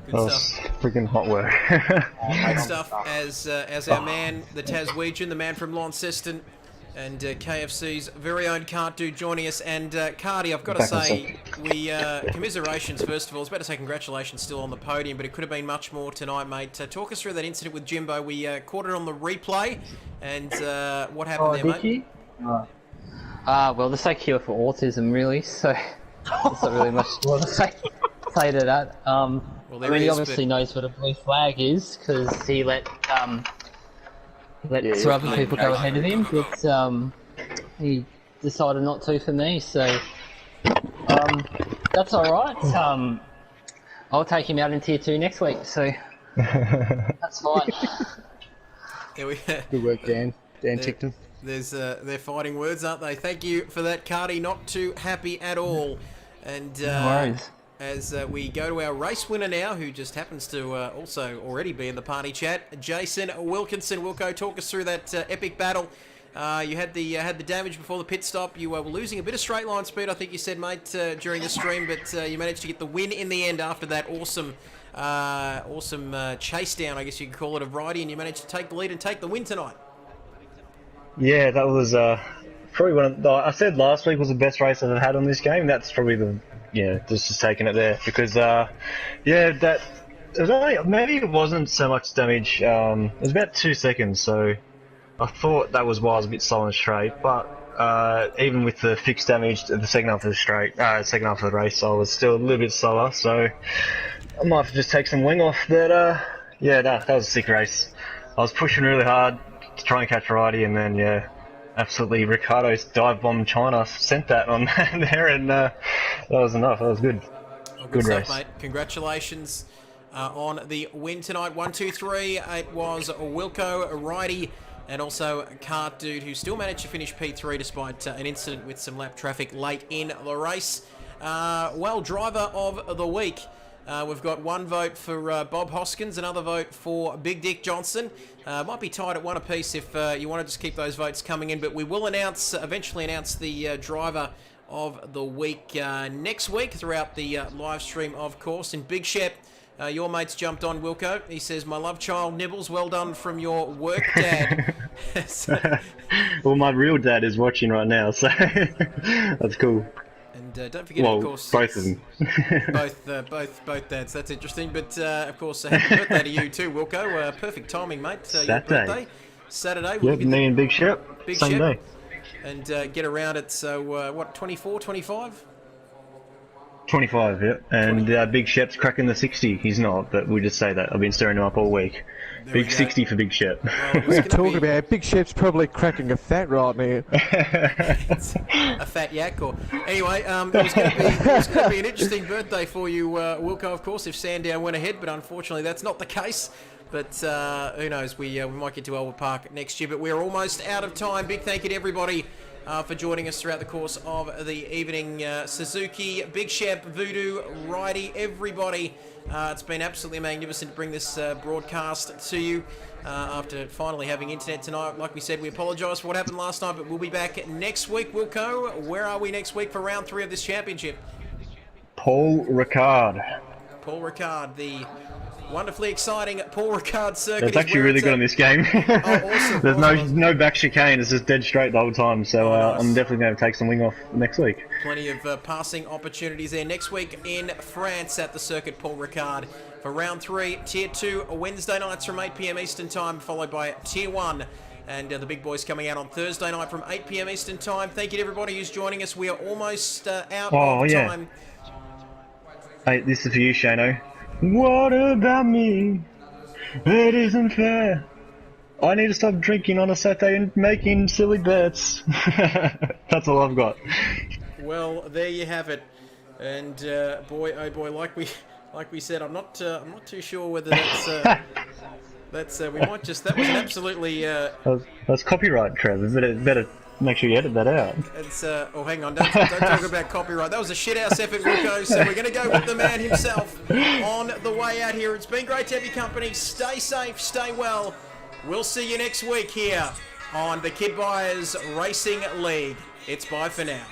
Good
That was
stuff.
freaking hot work.
Good stuff. As our man, the Taswegian, the man from Launceston, and KFC's very own Cart Dude joining us. And Cardi, I've got to
Back on
say, commiserations first of all. I was about to say congratulations still on the podium, but it could have been much more tonight, mate. Talk us through that incident with Jimbo. We caught it on the replay, and what happened there, mate?
Well, the sake cure for autism, really. So there's not really much more to say to that.
Well, there
he
is,
obviously knows what a blue flag is because he let some other people go ahead of him, but he decided not to for me. So that's all right. I'll take him out in Tier 2 next week. So that's fine.
There we go.
Good work, Dan. Dan ticked him.
They're fighting words, aren't they? Thank you for that, Cardi. Not too happy at all. And
No worries.
as we go to our race winner now, who just happens to also already be in the party chat, Jason Wilkinson. Wilco, talk us through that epic battle. You had the damage before the pit stop. You were losing a bit of straight line speed, I think you said, mate, during the stream, but you managed to get the win in the end after that awesome chase down, I guess you could call it, of Righty, and you managed to take the lead and take the win tonight.
Yeah, that was probably I said last week was the best race I've had on this game. That's probably just taking it there because that it was only, maybe it wasn't so much damage. It was about 2 seconds, so I thought that was why I was a bit slow and straight. But even with the fixed damage at the second half of the race, I was still a little bit slower. So I might have to just take some wing off. But that was a sick race. I was pushing really hard to try and catch Righty, and then absolutely Ricardo's dive bomb China sent that on there, and that was enough. That was good.
Well,
good
stuff,
race,
mate. Congratulations on the win tonight. 1, 2, 3. It was Wilco, Righty, and also Cart Dude, who still managed to finish P3 despite an incident with some lap traffic late in the race. Driver of the week. We've got one vote for Bob Hoskins, another vote for Big Dick Johnson. Might be tied at one apiece if you want to just keep those votes coming in, but we will eventually announce the driver of the week next week throughout the live stream, of course. And Big Shep, your mate's jumped on, Wilco. He says, "My love child Nibbles, well done from your work dad."
Well, my real dad is watching right now, so that's cool.
And don't forget, of course,
both of them.
both dads. That's interesting. But of course, happy birthday to you too, Wilco. Perfect timing, mate. Your birthday, Saturday.
Yep, me and Big Shep, same day.
And get around it. So 24, 25?
25, yeah. And Big Shep's cracking the 60. He's not, but we just say that. I've been stirring him up all week. Big 60 for Big Shep.
What are you talking about? Big Shep's probably cracking a fat right now.
A fat yak, or anyway, it was going to be an interesting birthday for you, Wilco. Of course, if Sandown went ahead, but unfortunately that's not the case. But who knows? We might get to Albert Park next year. But we're almost out of time. Big thank you to everybody for joining us throughout the course of the evening. Suzuki, Big Shep, Voodoo, Righty, everybody. It's been absolutely magnificent to bring this broadcast to you after finally having internet tonight. Like we said, we apologise for what happened last night, but we'll be back next week. Wilco, where are we next week for round 3 of this championship?
Paul Ricard.
Paul Ricard, the wonderfully exciting Paul Ricard circuit.
It's actually really good on this game.
Awesome.
There's
Awesome.
no back chicane, it's just dead straight the whole time, so
Nice.
I'm definitely going to take some wing off next week.
Plenty of passing opportunities there. Next week in France at the circuit, Paul Ricard for round 3. Tier 2, Wednesday nights from 8 p.m. Eastern Time, followed by Tier 1. And the big boys coming out on Thursday night from 8 p.m. Eastern Time. Thank you to everybody who's joining us. We are almost out of time.
Hey, this is for you, Shano. What about me? It isn't fair. I need to stop drinking on a Saturday and making silly bets. That's all I've got.
Well, there you have it. And boy, oh boy, like we said, I'm not too sure whether that's we might just, that was an absolutely
That's copyright, Trevor. Better make sure you edit that out.
it's oh, hang on, don't talk about copyright. That was a shit-house effort, Wilco. So we're going to go with the man himself on the way out here. It's been great to have your company. Stay safe, stay well. We'll see you next week here on the Kid Buyers Racing League. It's bye for now.